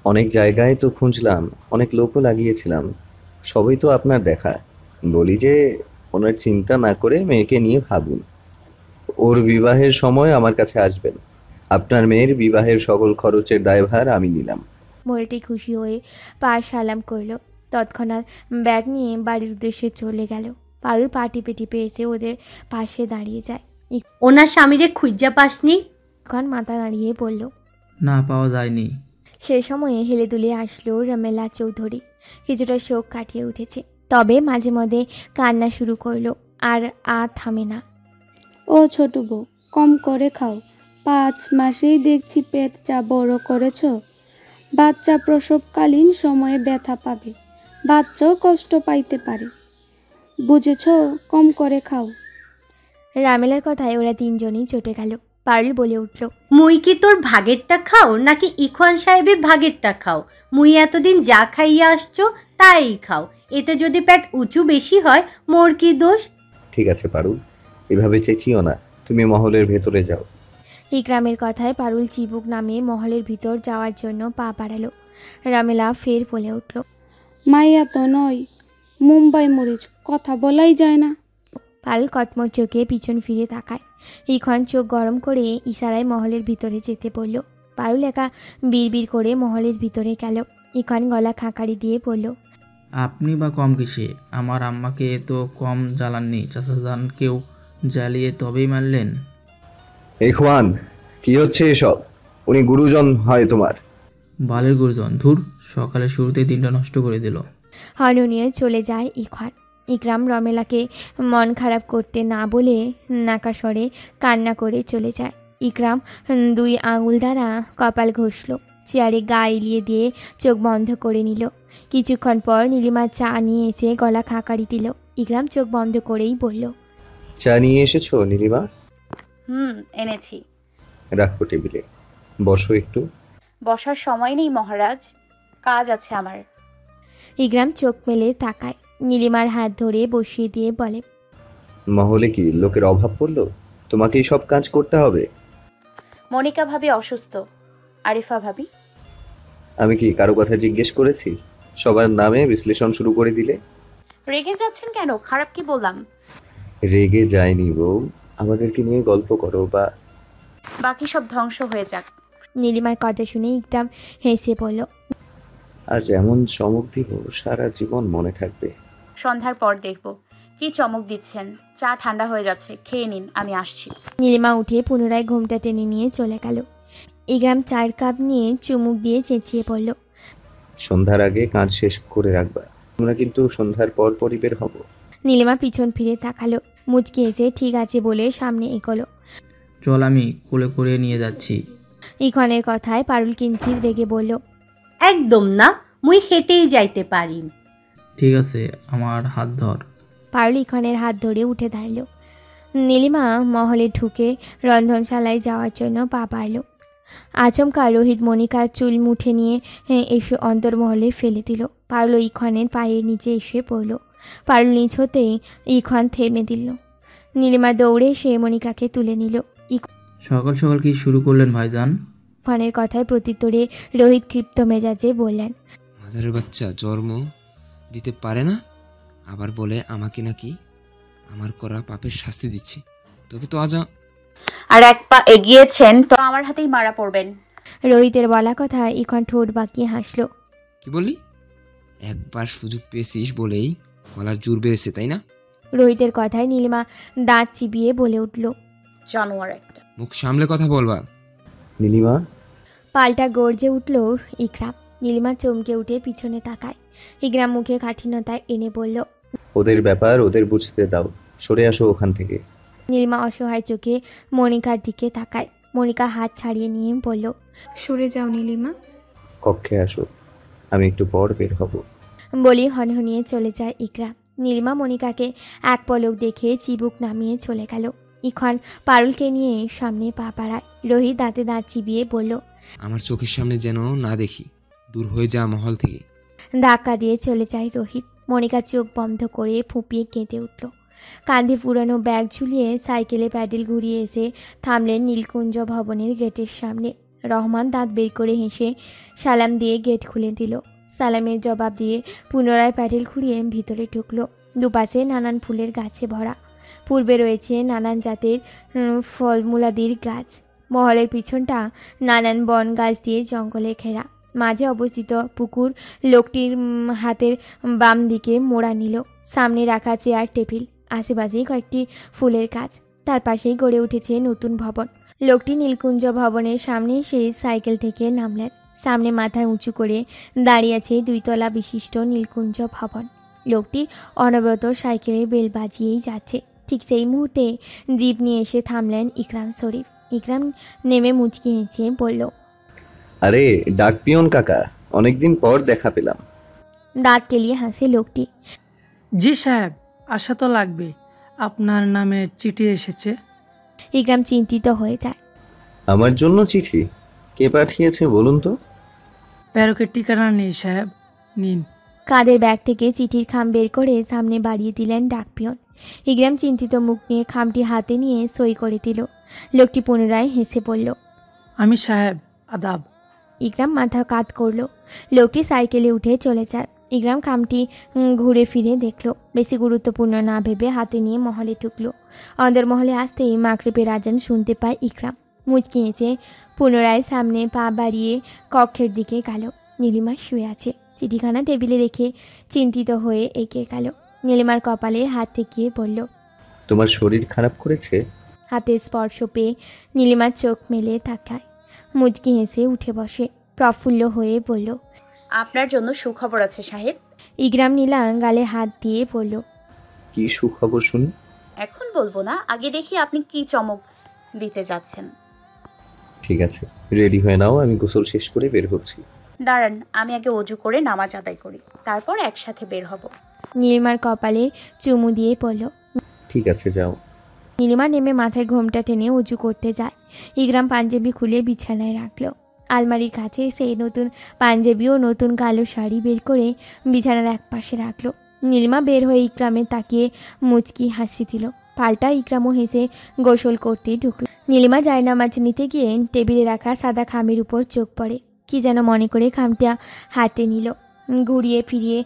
অনেক জায়গায় তো খুঁজলাম, অনেক লোকও লাগিয়েছিলাম, সবই তো আপনার দেখা। বলি যে ওনার চিন্তা না করে মেয়েকে নিয়ে ভাবুন। ওর বিবাহের সময় আমার কাছে আসবেন। আপনার মেয়ের বিবাহের সকল খরচের দায়ভার আমি নিলাম। মহিলাটি খুশি হয়ে পা সালাম করলো। তৎক্ষণাৎ ব্যাগ নিয়ে বাড়ির উদ্দেশ্যে চলে গেল। পারুল পা টিপে টিপে এসে ওদের পাশে দাঁড়িয়ে যায়। ওনার স্বামীরে খুঁজা পাসনি? ইখন মাথা নাড়িয়ে বলল, না, পাওয়া যায়নি। সে সময়ে হেলে দুলে আসলো রমেলা চৌধুরী। কিছুটা শোক কাটিয়ে উঠেছে, তবে মাঝে মধ্যে কান্না শুরু করলো, আর থামে না। ও ছোট বউ, কম করে খাও। 5 মাসেই দেখছি পেট যা বড় করেছ। বাচ্চা প্রসবকালীন সময়ে ব্যথা পাবে, বাচ্চাও কষ্ট পাইতে পারে, বুঝেছ? কম করে খাও। রামেলার কথায় ওরা তিনজনই চটে গেল। পারুল বলে উঠল, মুই কি তোর ভাগেরটা খাও নাকি ইখওয়ান সাহেবের ভাগেরটা খাও? মুই এতদিন যা খাইয়া আসছো তাই খাও। এতে যদি পেট উঁচু বেশি হয় মোর কি দোষ? ঠিক আছে পারুল, এভাবে চেঁচিও না। তুমি মহলের ভেতরে যাও। ইকরামের কথায় পারুল চিবুক নামিয়ে মহলের ভিতর যাওয়ার জন্য পা বাড়ালো। রামেলা ফের বলে উঠল, মাইয়া তো নয়, মুম্বাই মরিচ, কথা বলাই যায় না। পারুল কটমট চোখে পিছন ফিরে তাকায়। ইখন চোখ গরম করে ইশারায় মহলের ভিতরে যেতে বলল। পারুল একা বিড়বিড় করে মহলের ভিতরে গেল। ইখন গলা খাঁকারি দিয়ে বলল, আপনি বা কম কিসে? আমার আম্মাকে তো কম জ্বালাননি, চাচাজানকেও জ্বালিয়ে তবেই মারলেন। ইখওয়ান, কি হচ্ছে এসব? উনি গুরুজন হয় তোমার। বালের গুরুজন, ধুর, সকালে শুরুতেই দিনটা নষ্ট করে দিল। হর্ন নিয়ে চলে যায় ইখন। ইকরাম রমেলাকে মন খারাপ করতে না বলে নাকাস্বরে কান্না করে চলে যায়। ইকরাম 2 আঙুল দ্বারা কপাল ঘষল, চেয়ারে গা এলিয়ে দিয়ে চোখ বন্ধ করে নিল। কিছুক্ষণ পর নীলিমা চা নিয়ে এসে গলা খাঁকারি দিল। ইকরাম চোখ বন্ধ করেই বলল, চা নিয়ে এসেছো নীলিমা? এনেছি। রাখো টেবিলে, বসো একটু। বসার সময় নেই মহারাজ, কাজ আছে আমার। ইকরাম চোখ মেলে তাকায়। নীলিমার হাত ধরে বসিয়ে দিয়ে বলে, মহলে কি লোকের অভাব পড়লো? তোমাকেই সব কাজ করতে হবে? মনিকা ভাবি অসুস্থ। আরিফা ভাবি? আমি কি কারো কথা জিজ্ঞেস করেছি? সবার নামে বিশ্লেষণ শুরু করে দিলে। রেগে যাচ্ছেন কেন? খারাপ কি বললাম? রেগে যায়নি বউ, আমাদেরকে নিয়ে গল্প করো বা বাকি সব ধ্বংস হয়ে যাক। নীলিমার কথা শুনে ইকরাম হেসে বলল, আর যেমন চমক দিব সারা জীবন মনে থাকবে। সন্ধ্যার পর দেখব। কি চমক দিচ্ছেন? চা ঠান্ডা হয়ে যাচ্ছে, খেয়ে নিন, আমি আসছি। নীলিমা উঠে পুনরায় ঘুমটা টেনে নিয়ে চলে গেল। ইকরাম চায়ের কাপ নিয়ে চুমুক দিয়ে চেঁচিয়ে পড়ল, সন্ধ্যার আগে কাজ শেষ করে রাখবা। আমরা কিন্তু সন্ধ্যার পর পরই বের হব। নীলিমা পিছন ফিরে তাকালো, মুচকি এসে ঠিক আছে বলে সামনে এগোলো। চল, আমি কোলে করে নিয়ে যাচ্ছি। ইখনের কথায় পারুল কিঞ্চিত রেগে বলল, একদম না, মুই হেঁটেই যাইতে পারি। ঠিক আছে, আমার হাত ধর। পারুল ইখনের হাত ধরে উঠে দাঁড়াল। নীলিমা মহলে ঢুকে রন্ধনশালায় যাওয়ার জন্য পা বাড়ল। আচমকা রোহিত মনিকার চুল মুঠে নিয়ে এসে অন্তর্মহলে ফেলে দিল। পারুল ইখনের পায়ের নিচে এসে পড়ল। পারুল নিচ হতেই ইখন থেমে দিল। নীলিমা দৌড়ে সে মনিকাকে তুলে নিল। সকাল সকাল কি শুরু করলেন ভাইজান? ইখনের কথায় প্রত্যুত্তরে রোহিত ক্ষিপ্ত মেজাজে বললেন, মাদারের বাচ্চা জন্ম দিতে পারে না, আবার বলে আমাকে নাকি আমার করা পাপের শাস্তি দিচ্ছে। তোকে তো আজ আর এক পা এগিয়েছেন তো আমার হাতেই মারা পড়বেন। রোহিতের বলা কথা ইখন ঠোঁট বাঁকিয়ে হাসলো। কি বললি? একবার সুযোগ পেয়েছিস বলেই গলার জোর বেড়েছে, তাই না? রোহিতের কথায় নীলিমা দাঁত চিবিয়ে বলে উঠল, জানোয়ার একটা। মুখ সামলে কথা বলবা। নীলিমা? পাল্টা গর্জে উঠল ইকরাম। নীলিমা চমকে উঠে পিছনে তাকায়। ইকরাম মুখে কাঠিন্যতায় এনে বলল, ওদের ব্যাপার ওদের বুঝতে দাও, সরে আসো ওখান থেকে। নীলিমা অসহায় চোখে মনিকার দিকে তাকায়। মনিকা হাত ছাড়িয়ে নিয়ে বলল, সরে যাও নীলিমা। কক্ষে আসো, আমি একটু পর বের হব। বলি হনহনিয়ে চলে যায় ইকরাম। নীলিমা মনিকাকে এক পলক দেখে চিবুক নামিয়ে চলে গেল। ইখন পারুলকে নিয়ে সামনে পা বাড়ায়। রোহিত দাঁতে দাঁত চিবিয়ে বলল, আমার চোখের সামনে যেন না দেখি, দূর হয়ে যা মহল থেকে। ধাক্কা দিয়ে চলে যায় রোহিত। মনিকা চোখ বন্ধ করে ফুঁপিয়ে কেঁদে উঠল। কাঁধে পুরানো ব্যাগ ঝুলিয়ে সাইকেলে প্যাডেল ঘুরিয়ে এসে থামলেন নীলকুঞ্জ ভবনের গেটের সামনে। রহমান দাঁত বের করে হেসে সালাম দিয়ে গেট খুলে দিল। সালামের জবাব দিয়ে পুনরায় প্যাডেল ঘুরিয়ে ভিতরে ঢুকলো। দুপাশে নানান ফুলের গাছে ভরা। পূর্বে রয়েছে নানান জাতের ফলমূলাদির গাছ। মহলের পিছনটা নানান বন গাছ দিয়ে জঙ্গলে ঘেরা। মাঝে অবস্থিত পুকুর লোকটির হাতের বাম দিকে মোড়া নিল। সামনে রাখা চেয়ার টেবিল, আশেপাশেই কয়েকটি ফুলের গাছ। তার পাশেই গড়ে উঠেছে নতুন ভবন। লোকটি নীলকুঞ্জ ভবনের সামনে সেই সাইকেল থেকে নামলেন। সামনে মাথা উঁচু করে দাঁড়িয়ে আছে 2 তলা বিশিষ্ট নীলকুঞ্জ ভবন। লোকটি অনবরত সাইকেলে বেল বাজিয়েই যাচ্ছে। ঠিক সেই মুহূর্তে জিপ নিয়ে এসে থামলেন ইকরাম শরীফ। ইকরাম নেমে মুচকি হেসে বলল, আরে ডাক পিয়ন কাকা, অনেকদিন পর দেখা পেলাম। দাঁত কেলিয়ে হাসে লোকটি। জি সাহেব, আশা তো লাগবে। আপনার নামে চিঠি এসেছে। ইকরাম চিন্তিত হয়ে যায়। আমার জন্য চিঠি? কে পাঠিয়েছে বলুন তো? প্যারকের ঠিকানা নেই সাহেব, নিন। কাদের ব্যাগ থেকে চিঠির খাম বের করে সামনে বাড়িয়ে দিলেন ডাকপিয়ন। ইকরাম চিন্তিত মুখ নিয়ে খামটি হাতে নিয়ে সই করে দিল। লোকটি পুনরায় হেসে বলল, আমি সাহেব, আদাব। ইকরাম মাথা কাত করল। লোকটি সাইকেলে উঠে চলে যায়। ইকরাম খামটি ঘুরে ফিরে দেখল। বেশি গুরুত্বপূর্ণ না ভেবে হাতে নিয়ে মহলে ঢুকল। অন্দরমহলে আসতেই মাগরিবের আজান শুনতে পায় ইকরাম। মুচকি এসে পুনরায় সামনে পা বাড়িয়ে কক্ষের দিকে গেল। নীলিমা শুয়ে আছে। চিঠিখানা টেবিলে রেখে চিন্তিত হয়ে এগিয়ে গেল। নীলিমার কপালে হাত ঠেকিয়ে বলল, তোমার শরীর খারাপ করেছে? হাতের স্পর্শ পেয়ে নীলিমার চোখ মেলে তাকায়। মুচকি হেসে উঠে বসে। প্রফুল্ল হয়ে বলল, আপনার জন্য সুখবর আছে সাহেব। ইকরাম নীলা গালে হাত দিয়ে বলল, কি সুখবর শুনি? এখন বলবো না, আগে দেখি আপনি কি চমক দিতে যাচ্ছেন। ঠিক আছে, রেডি হয়ে নাও, আমি গোসল শেষ করে বের হচ্ছি। দাঁড়ান, আমি আগে অজু করে নামাজ আদায় করি, তারপর একসাথে বের হব। নীলিমার কপালে চুমু দিয়ে বলল, ঠিক আছে, যাও। নীলিমা নেমে মাথায় ঘোমটা টেনে উঁচু করতে যায়। ইকরাম পাঞ্জাবি খুলে বিছানায় রাখলো। আলমারির কাছে সেই নতুন পাঞ্জাবি ও নতুন কালো শাড়ি বের করে বিছানার এক পাশে রাখলো। নীলিমা বের হয়ে ইকরামের তাকিয়ে মুচকি হাসি দিল। পাল্টা ইকরামও হেসে গোসল করতে ঢুকল। নীলিমা জায়নামাজ নিতে গিয়ে টেবিলে রাখা সাদা খামের উপর চোখ পড়ে। কি যেন মনে করে খামটা হাতে নিল। ঘুরিয়ে ফিরিয়ে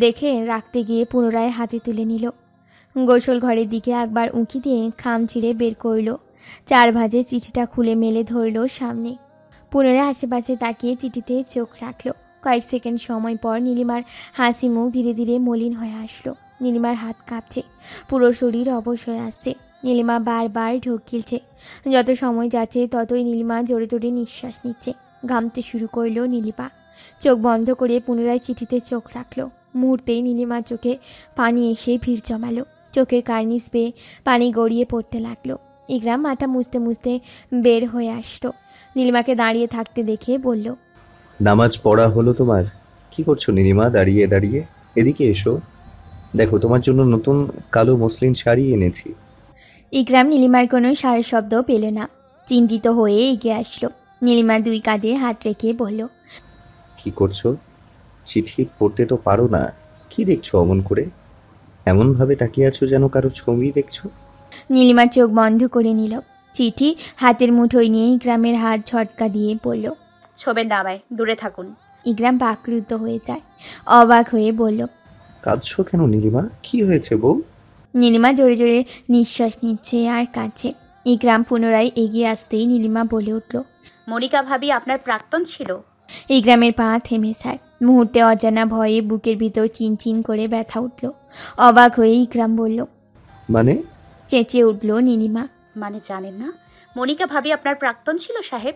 দেখে রাখতে গিয়ে পুনরায় হাতে তুলে নিল। গোসল ঘরের দিকে একবার উঁকি দিয়ে খাম ছিঁড়ে বের করল। 4 ভাঁজে চিঠিটা খুলে মেলে ধরল সামনে। পুনরায় আশেপাশে তাকিয়ে চিঠিতে চোখ রাখল। কয়েক সেকেন্ড সময় পর নীলিমার হাসি মুখ ধীরে ধীরে মলিন হয়ে আসলো। নীলিমার হাত কাঁপছে, পুরো শরীর অবশ হয়ে আসছে। নীলিমা বারবার ঢোক গিলছে। যত সময় যাচ্ছে ততই নীলিমা জোরে জোরে নিঃশ্বাস নিচ্ছে। ঘামতে শুরু করলো নীলিমা। চোখ বন্ধ করে পুনরায় চিঠিতে চোখ রাখলো। মুহূর্তেই নীলিমার চোখে পানি এসে ভিড় জমালো। চোখের কার্নিস বেয়ে পানি গড়িয়ে পড়তে লাগলো। ইকরাম মাথা মুছতে মুছতে বের হয়ে আসলো। নীলিমাকে দাঁড়িয়ে থাকতে দেখে বলল, নামাজ পড়া হলো তোমার? কি করছো নীলিমা দাঁড়িয়ে দাঁড়িয়ে? এদিকে এসো, দেখো তোমার জন্য নতুন কালো মসলিন শাড়ি এনেছি। ইকরাম নীলিমার কোনো সারা শব্দ পেল না। চিন্তিত হয়ে এগিয়ে আসলো। নীলিমার 2 কাঁধে হাত রেখে বলল, কি করছো? চিঠি পড়তে তো পারো না, কি দেখছো অমন করে? এমনভাবে তাকিয়ে আছো যেন কারো ছবি দেখছো। নীলিমা চোখ বন্ধ করে নিল। চিঠি হাতের মুঠোয় নিয়ে ইকরামের হাত ঝটকা দিয়ে বলল, ছবেন না আমায়, দূরে থাকুন। ইকরাম বাকরুদ্ধ হয়ে যায়। অবাক হয়ে বলল, কাঁদছো কেন নীলিমা? কি হয়েছে বউ? নীলিমা জোরে জোরে নিঃশ্বাস নিচ্ছে আর কাঁদছে। ইকরাম পুনরায় এগিয়ে আসতেই নীলিমা বলে উঠল, মনিকা ভাবি আপনার প্রাক্তন ছিল। ইকরামের পা থেমে যায়। মুহূর্তে অজানা ভয়ে বুকের ভিতর চিনচিন করে ব্যথা উঠল। অবাক হয়ে ইকরাম বলল, মানে? চেঁচিয়ে উঠল নীলিমা। মানে জানেন না? মনিকা ভাবি আপনার প্রাক্তন ছিল সাহেব।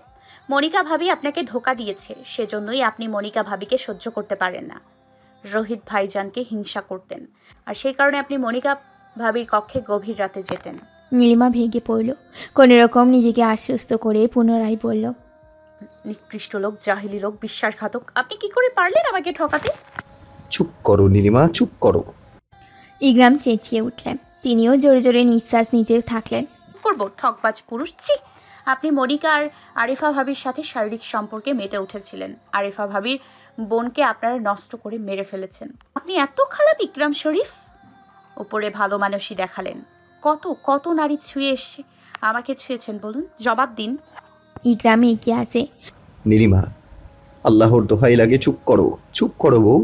মনিকা ভাবি আপনাকে ধোকা দিয়েছে, সেজন্যই আপনি মনিকা ভাবিকে সহ্য করতে পারেন না। রোহিত ভাইজানকে হিংসা করতেন, আর সেই কারণে আপনি মনিকা ভাবির কক্ষে গভীর রাতে যেতেন। নীলিমা ভেঙে পড়ল। কোনো রকম নিজেকে আশ্বস্ত করে পুনরায় বলল, নিকৃষ্ট লোক, জাহিলি লোক, বিশ্বাসঘাতক, আপনি কি করে পারলেন আমাকে ঠকাতে? চুপ করো নীলিমা, চুপ করো। ইকরাম চেঁচিয়ে উঠলেন। তিনিও জোরে জোরে নিঃশ্বাস নিতে থাকলেন। করবো ঠকবাজ পুরুষ, ছি! আপনি মনিকা আর আরিফা ভাবির সাথে শারীরিক সম্পর্কে মেতে উঠেছিলেন। আরিফা ভাবির বোনকে আপনারা নষ্ট করে মেরে ফেলেছেন। আপনি এত খারাপ ইকরাম শরীফ। উপরে ভালো মানুষই দেখালেন। কত কত নারী ছুঁয়ে এসে আমাকে ছুঁয়েছেন বলুন, জবাব দিন। ইকরাম এগিয়ে আসে। নীলিমা, আল্লাহর দোহাই লাগে, চুপ করো, চুপ করো বউ।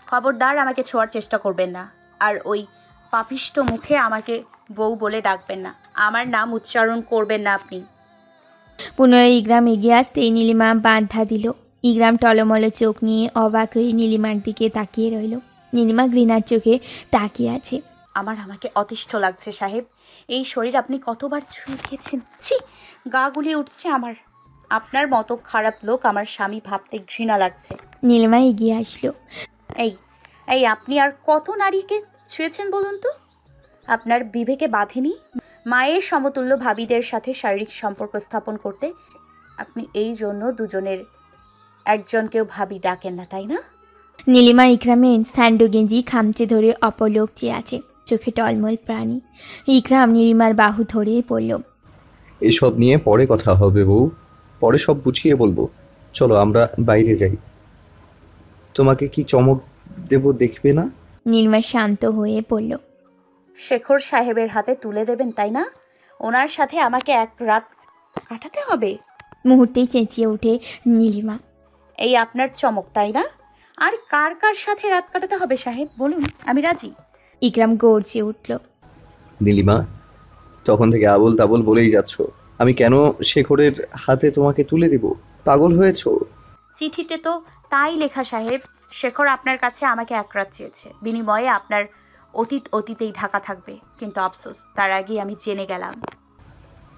খবরদার আমাকে ছোঁয়ার চেষ্টা করবেন না, আর ওই পাপিষ্ট মুখে আমাকে বউ বলে ডাকবেন না, আমার নাম উচ্চারণ করবেন না আপনি। পুনরায় ইকরাম এগিয়ে আসতেই নীলিমা বাধা দিল। ইকরাম টলমল চোখ নিয়ে অবাক হয়ে নীলিমার দিকে তাকিয়ে রইল। নীলিমা ঘৃণার চোখে তাকিয়ে আছে। আমাকে অতিষ্ঠ লাগছে সাহেব। এই শরীর আপনি কতবার ছুঁয়ে খেয়েছেন, ছি, গা গুলিয়ে উঠছে আমার। আপনার মতো খারাপ লোক আমার স্বামী ভাবতে ঘৃণা লাগছে। নীলিমা এগিয়ে আসলো। এই এই আপনি আর কত নারীকে ছুঁয়েছেন বলুন তো? আপনার বিবেকে বাঁধেনি মায়ের সমতুল্য ভাবিদের সাথে শারীরিক সম্পর্ক স্থাপন করতে? আপনি এই জন্য দুজনের একজনকেও ভাবি ডাকেন না, তাই না? নীলিমা ইকরামের স্যান্ডো গেঞ্জি খামচে ধরে অপলোক চেয়ে আছে, চোখে টলমল প্রাণী। ইকরাম নীলিমার বাহু ধরে পড়ল। এসব নিয়ে পরে কথা হবে বউ, পরে সব বুঝিয়ে বলবো। চলো আমরা বাইরে যাই। তোমাকে কি চমক দেব দেখবে না? নীলিমা শান্ত হয়ে পড়ল। শেখর সাহেবের হাতে তুলে দেবেন, তাই না? ওনার সাথে আমাকে এক রাত কাটাতে হবে। মুহূর্তেই চেঁচিয়ে ওঠে নীলিমা। এই আপনার চমক, তাই না? আর কার কার সাথে রাত কাটাতে হবে সাহেব বলুন, আমি রাজি। ইকরাম গর্জে উঠল। নীলিমা, তখন থেকে আবল তাবল বলেই যাচ্ছ। আমি কেন শেখরের হাতে তোমাকে তুলে দিব? পাগল হয়েছো? চিঠিতে তো তাই লেখা সাহেব। শেখর আপনার কাছে আমাকে এক রাত চেয়েছে, বিনিময়ে আপনার অতীতেই ঢাকা থাকবে। কিন্তু আফসোস, তার আগে আমি জেনে গেলাম।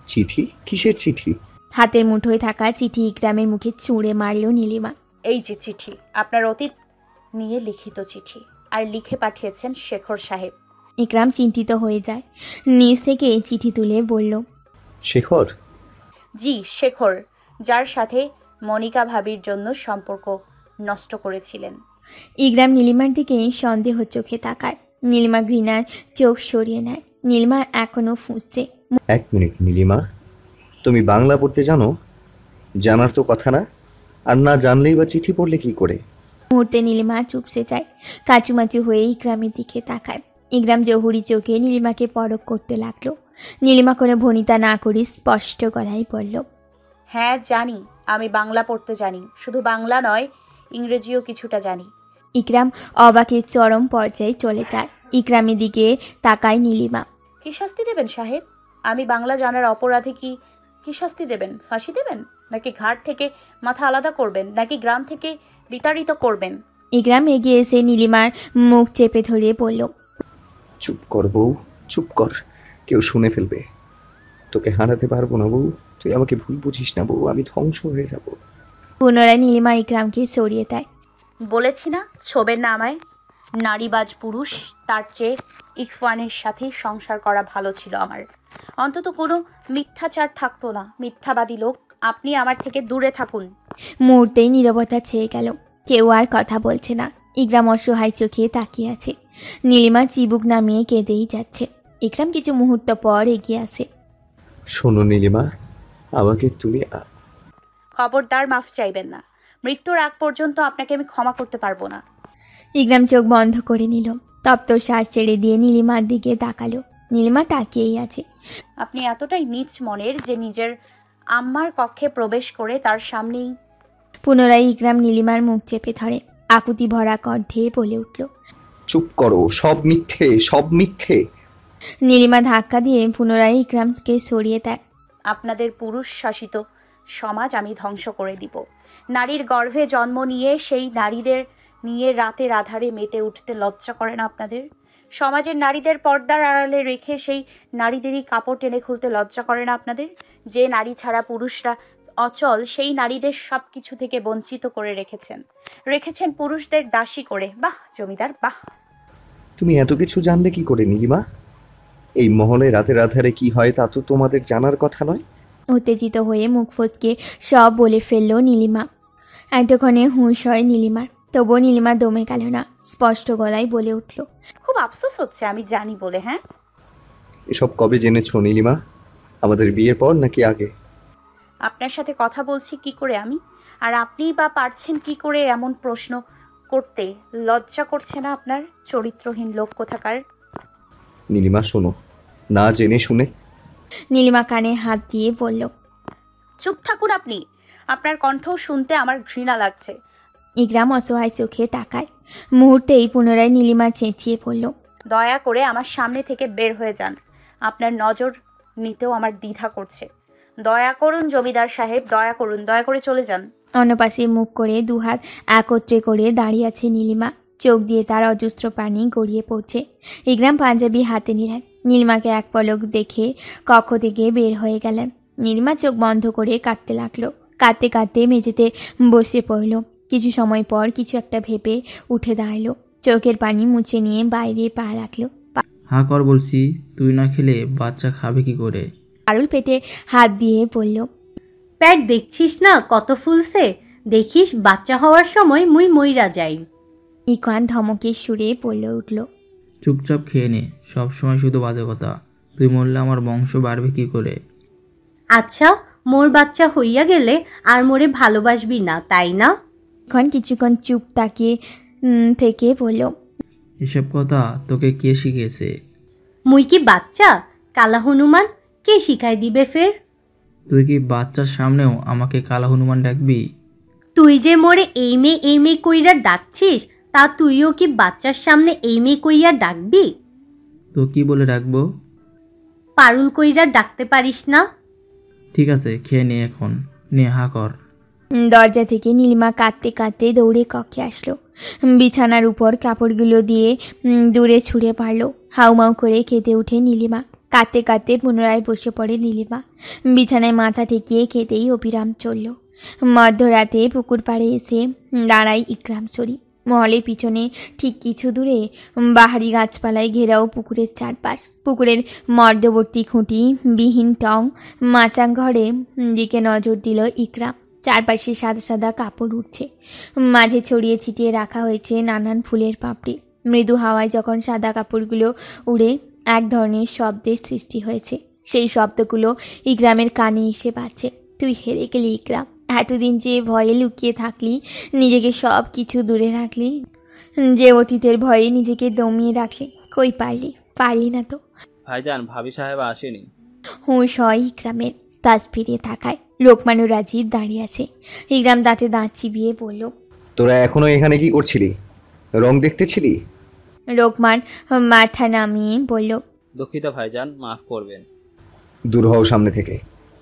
চিঠি? কিসের চিঠি? হাতের মুঠোয় থাকা চিঠি ইকরামের মুখে ছুঁড়ে মারল নীলিমা। এই যে চিঠি, আপনার অতীত নিয়ে লিখিত চিঠি, আর লিখে পাঠিয়েছেন শেখর সাহেব। ইকরাম চিন্তিত হয়ে যায়। নিজ থেকে চিঠি তুলে বলল, শেখর? জি, শেখর, যার সাথে মনিকা ভাবির জন্য সম্পর্ক নষ্ট করেছিলেন। ইকরাম নীলিমার দিকে সন্দেহ চোখে তাকায়। নীলিমা ঘৃণার চোখ সরিয়ে নেয়। নীলিমা এখনো ফুঁসছে। এক মিনিট নীলিমা, তুমি বাংলা পড়তে জানো? জানার তো কথা না। আর না জানলেই বা চিঠি পড়লে কি করে? মুহূর্তে নীলিমা চুপসে যায়, কাচুমাচু হয়ে ইকরামের দিকে তাকায়। ইকরাম জহুরি চোখে নীলিমাকে পরখ করতে লাগলো। নীলিমা কোনো ভনিতা না করে স্পষ্ট গলায় বলল, হ্যাঁ জানি, আমি বাংলা পড়তে জানি। শুধু বাংলা নয়, ইংরেজিও কিছুটা জানি। ইকরাম অবাকের চরম পর্যায়ে চলে যায়। ইকরামের দিকে তাকায় নীলিমা। কি শাস্তি দেবেন সাহেব? আমি বাংলা জানার অপরাধে কি শাস্তি দেবেন? ফাঁসি দেবেন, নাকি ঘাট থেকে মাথা আলাদা করবেন, নাকি গ্রাম থেকে বিতাড়িত করবেন? ইকরাম এগিয়ে এসে নীলিমার মুখ চেপে ধরে বলল, চুপ কর বউ, চুপ কর, কেউ শুনে ফেলবে। তোকে হারাতে পারবো না বউ, তুই আমাকে ভুল বুঝিস না বউ, আমি ধ্বংস হয়ে যাব। পুনরায় নীলিমা ইকরামকে সরিয়ে দেয়। বলেছি না, ছোবেন না আমায়। নারীবাজ পুরুষ, তার চেয়ে ইরফানের সাথেই সংসার করা ভালো ছিল আমার। অন্তত কোনো মিথ্যাচার থাকতো না। মিথ্যাবাদী লোক, আপনি আমার থেকে দূরে থাকুন। মুহূর্তেই নীরবতা ছেয়ে গেল। কেউ আর কথা বলছে না। ইকরাম অসহায় চোখে তাকিয়ে আছে। নীলিমা চিবুক নামিয়ে কেঁদেই যাচ্ছে। ইকরাম কিছু মুহূর্ত পর এগিয়ে আসে। শোনো নীলিমা, আমাকে তুমি খবরদার মাফ চাইবেন না। মৃত্যুর আগ পর্যন্ত আপনাকে আমি ক্ষমা করতে পারবো না। ইকরাম চোখ বন্ধ করে নিল। তপ্ত শ্বাস ছেড়ে দিয়ে নীলিমার দিকে তাকালো। নীলিমা তাকিয়েই আছে। আপনি এতটাই নীচ মনের যে নিজের আম্মার কক্ষে প্রবেশ করে তার সামনেই। পুনরায় ইকরাম নীলিমার মুখ চেপে ধরে। আকুতি ভরা কণ্ঠে বলে উঠল, চুপ করো, সব মিথ্যে, সব মিথ্যে। নীলিমা ধাক্কা দিয়ে পুনরায় ইকরামকে সরিয়ে দেয়। আপনাদের পুরুষ শাসিত সমাজ আমি ধ্বংস করে দিব। নারীর গর্ভে জন্ম নিয়ে সেই নারীদের নিয়ে রাতের আধারে মেতে উঠতে লজ্জা করে না আপনাদের? সমাজের নারীদের পর্দার আড়ালে রেখে সেই নারীদেরই কাপড় টেনে খুলতে লজ্জা করে না আপনাদের? যে নারী ছাড়া পুরুষরা অচল, সেই নারীদের সব কিছু থেকে বঞ্চিত করে রেখেছেন পুরুষদের দাসী করে। বাহ জমিদার, বাহ। তুমি এত কিছু জানলে কি করে নীলিমা? এই মহলে রাতের আধারে কি হয় তা তো তোমাদের জানার কথা নয়। উত্তেজিত হয়ে মুখ ফসকে সব বলে ফেলল নীলিমা। এতক্ষণে হুঁশ হয় নীলিমার, তবুও নীলিমা দমে গেল না। স্পষ্ট গলায় বলে উঠল, খুব আফসোস হচ্ছে আমি জানি বলে। হ্যাঁ, এসব কবে জেনেছো নীলিমা? আমাদের বিয়ের পর নাকি আগে? আপনার সাথে কথা বলছি কি করে আমি, আর আপনিই বা পারছেন কি করে এমন প্রশ্ন করতে? লজ্জা করছে না আপনার? চরিত্রহীন লোক কোথাকার। নীলিমা শোনো, না জেনে শুনে। নীলিমা কানে হাত দিয়ে বলল, চুপ থাকুন আপনি। আপনার কণ্ঠ শুনতে আমার ঘৃণা লাগছে। ইকরাম অসহায় চোখে তাকায়। মুহূর্তেই পুনরায় নীলিমা চেঁচিয়ে পড়ল, দয়া করে আমার সামনে থেকে বের হয়ে যান। আপনার নজর নিতেও আমার দ্বিধা করছে। দয়া করুন জমিদার সাহেব, দয়া করুন, দয়া করে চলে যান। অন্য পাশে মুখ করে দুহাত একত্রে করে দাঁড়িয়ে আছে নীলিমা। চোখ দিয়ে তার অজস্র পানি গড়িয়ে পড়ছে। ইকরাম পাঞ্জাবি হাতে নিলেন। নীলিমাকে এক পলক দেখে কক্ষ থেকে বের হয়ে গেলেন। নীলিমা চোখ বন্ধ করে কাঁদতে লাগলো। কাঁদতে কাঁদতে মেঝেতে বসে পড়ল। কিছু সময় পর কিছু একটা ভেবে উঠে দাঁড়ালো। চোখের পানি মুছে নিয়ে বাইরে পা রাখলো। হা কর বলছি, তুই না খেলে বাচ্চা খাবে কি করে? পারুল পেটে হাত দিয়ে বলল, প্যাট দেখছিস না কত ফুলছে, দেখিস বাচ্চা হওয়ার সময় মুই মইরা যাই। ইকরাম ধমকে সুরে বলে উঠল, চুপচাপ খেয়ে নে, সবসময় শুধু বাজে কথা। তুই মরলে আমার বংশ বাড়বে কি করে? আচ্ছা, মোর বাচ্চা হইয়া গেলে আর মোরে ভালোবাসবি না, তাই না? কিছুক্ষণ চুপ তাকিয়ে থেকে বলল, এসব কথা তোকে কে শিখিয়েছে? মুই কি বাচ্চা? কালা হনুমান কে শিখাই দিবে ফের? তুই কি বাচ্চার সামনেও আমাকে কালা হনুমান ডাকবি? তুই যে মোরে এই মেয়ে কইরা ডাকছিস, তা তুইও কি বাচ্চার সামনে এই মেয়ে কইয়া ডাকবি? তো কি বলে ডাকবো? পারুল কইরা ডাকতে পারিস না? ঠিক আছে, খেয়ে নে এখন, নে হা কর। দরজা থেকে নীলিমা কাঁদতে কাঁদতে দৌড়ে কক্ষে আসলো। বিছানার উপর কাপড়গুলো দিয়ে দূরে ছুঁড়ে পারলো। হাউমাউ করে কেঁদে উঠে নীলিমা। কাঁদতে কাঁদতে পুনরায় বসে পড়ে নীলিমা। বিছানায় মাথা ঠেকিয়ে খেতেই অবিরাম চলল। মধ্যরাতে পুকুর পাড়ে এসে দাঁড়ায় ইকরাম শরীফ। মহলের পিছনে ঠিক কিছু দূরে বাহারি গাছপালায় ঘেরাও পুকুরের চারপাশ। পুকুরের মধ্যবর্তী খুঁটি বিহীন টং মাচাং ঘরের দিকে নজর দিল ইকরাম। চারপাশে সাদা সাদা কাপড় উঠছে। মাঝে ছড়িয়ে ছিটিয়ে রাখা হয়েছে নানান ফুলের পাপড়ি। মৃদু হাওয়ায় যখন সাদা কাপড়গুলো উড়ে এক ধরনের শব্দের সৃষ্টি হয়েছে। সেই শব্দগুলো ইকরামের কানে এসে বাজছে। তুই হেরে গেলি ইকরাম। এতদিন যে ভয়ে লুকিয়ে থাকলি, নিজেকে সব কিছু দূরে রাখলি, যে অতীতের ভয়ে নিজেকে দমিয়ে রাখলি, কই পারলি না তো। ভাইজান, ভাবি সাহেব আসেনি। হুঁশ হয় ইকরামের। তাজ ফিরিয়ে তাকায়। লোকমানুর রাজীব দাঁড়িয়ে আছে। ইকরাম দাঁতে দাঁত চিবিয়ে বলল, তোরা এখনো এখানে কি করছিলি? রং দেখতেছিলি? লোকমান মাথা নামিয়ে বলল, দুঃখিত ভাইজান, মাফ করবেন। দূর হও সামনে থেকে,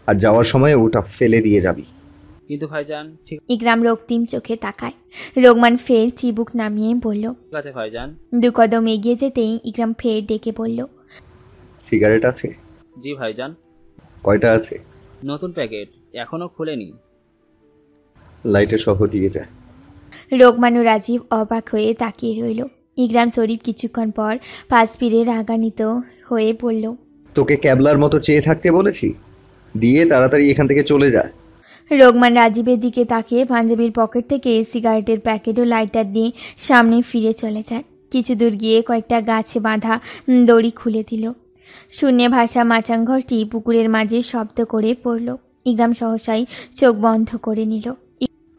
আর যাওয়ার সময় ওটা ফেলে দিয়ে যাবি। কিন্তু ভাইজান ঠিক ইকরাম রক্তিম চোখে তাকায়। লোকমান ফের চিবুক নামিয়ে বলল, ঠিক আছে ভাইজান। 2 কদম এগিয়ে যেতেই ইকরাম ফের ডেকে বলল, সিগারেট আছে? জি ভাইজান। কয়টা আছে? নতুন প্যাকেট, এখনো খুলেনি। লাইটে সহ দিয়ে যা। লোকমানু রাজীব অবাক হয়ে তাকিয়ে রইল। ইকরাম শরীফ কিছুক্ষণ পর পাশ ফিরে রাগান্বিত হয়ে বলল, তোকে ক্যাবলার মতো চেয়ে থাকতে বলেছি? দিয়ে তাড়াতাড়ি এখান থেকে চলে যা। লোকমান রাজীবের দিকে তাকিয়ে পাঞ্জাবির পকেট থেকে সিগারেটের প্যাকেট ও লাইটার দিয়ে সামনে ফিরে চলে যায়। কিছু দূর গিয়ে কয়েকটা গাছে বাঁধা দড়ি খুলে দিল। শূন্যে ভাষা মাচাংঘরটি পুকুরের মাঝে শব্দ করে পড়ল। ইকরাম সহসাই চোখ বন্ধ করে নিল।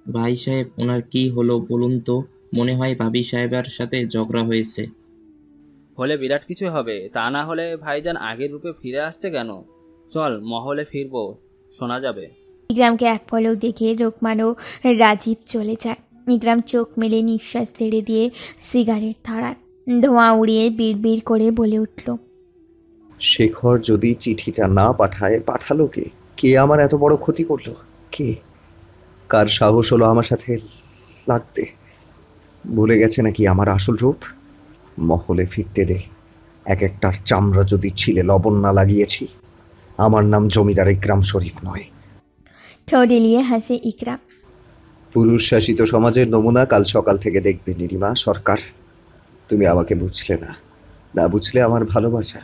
ভাই সাহেব, ওনার কি হলো বলুন তো? মনে হয় ভাবি সাহেবের সাথে ঝগড়া হয়েছে। হলে বিরাট কিছু হবে, তা না হলে ভাইজান আগের রূপে ফিরে আসছে কেন? চল মহলে ফিরবো, শোনা যাবে। ইকরামকে এক পলক দেখে লোকমান ও রাজীব চলে যায়। ইকরাম চোখ মেলে নিঃশ্বাস ছেড়ে দিয়ে সিগারেট ধরায়। ধোঁয়া উড়িয়ে বিড়বিড় করে বলে উঠল, শেখর যদি চিঠিটা না পাঠায়, পাঠালো কে? কে আমার এত বড় ক্ষতি করলো? কে? কার সাহস হলো আমার সাথে লাগতে? ভুলে গেছে নাকি আমার আসল রূপ? মহলে ফিরতে দে। এক একটার চামড়া যদি ছিলে লবণ না লাগিয়েছি। আমার নাম জমিদার ইকরাম শরীফ নয়। ঠোঁট এলিয়ে হাসে ইকরাম। পুরুষ শাসিত সমাজের নমুনা কাল সকাল থেকে দেখবে নীলিমা সরকার। তুমি আমাকে বুঝলে না, না বুঝলে আমার ভালোবাসা।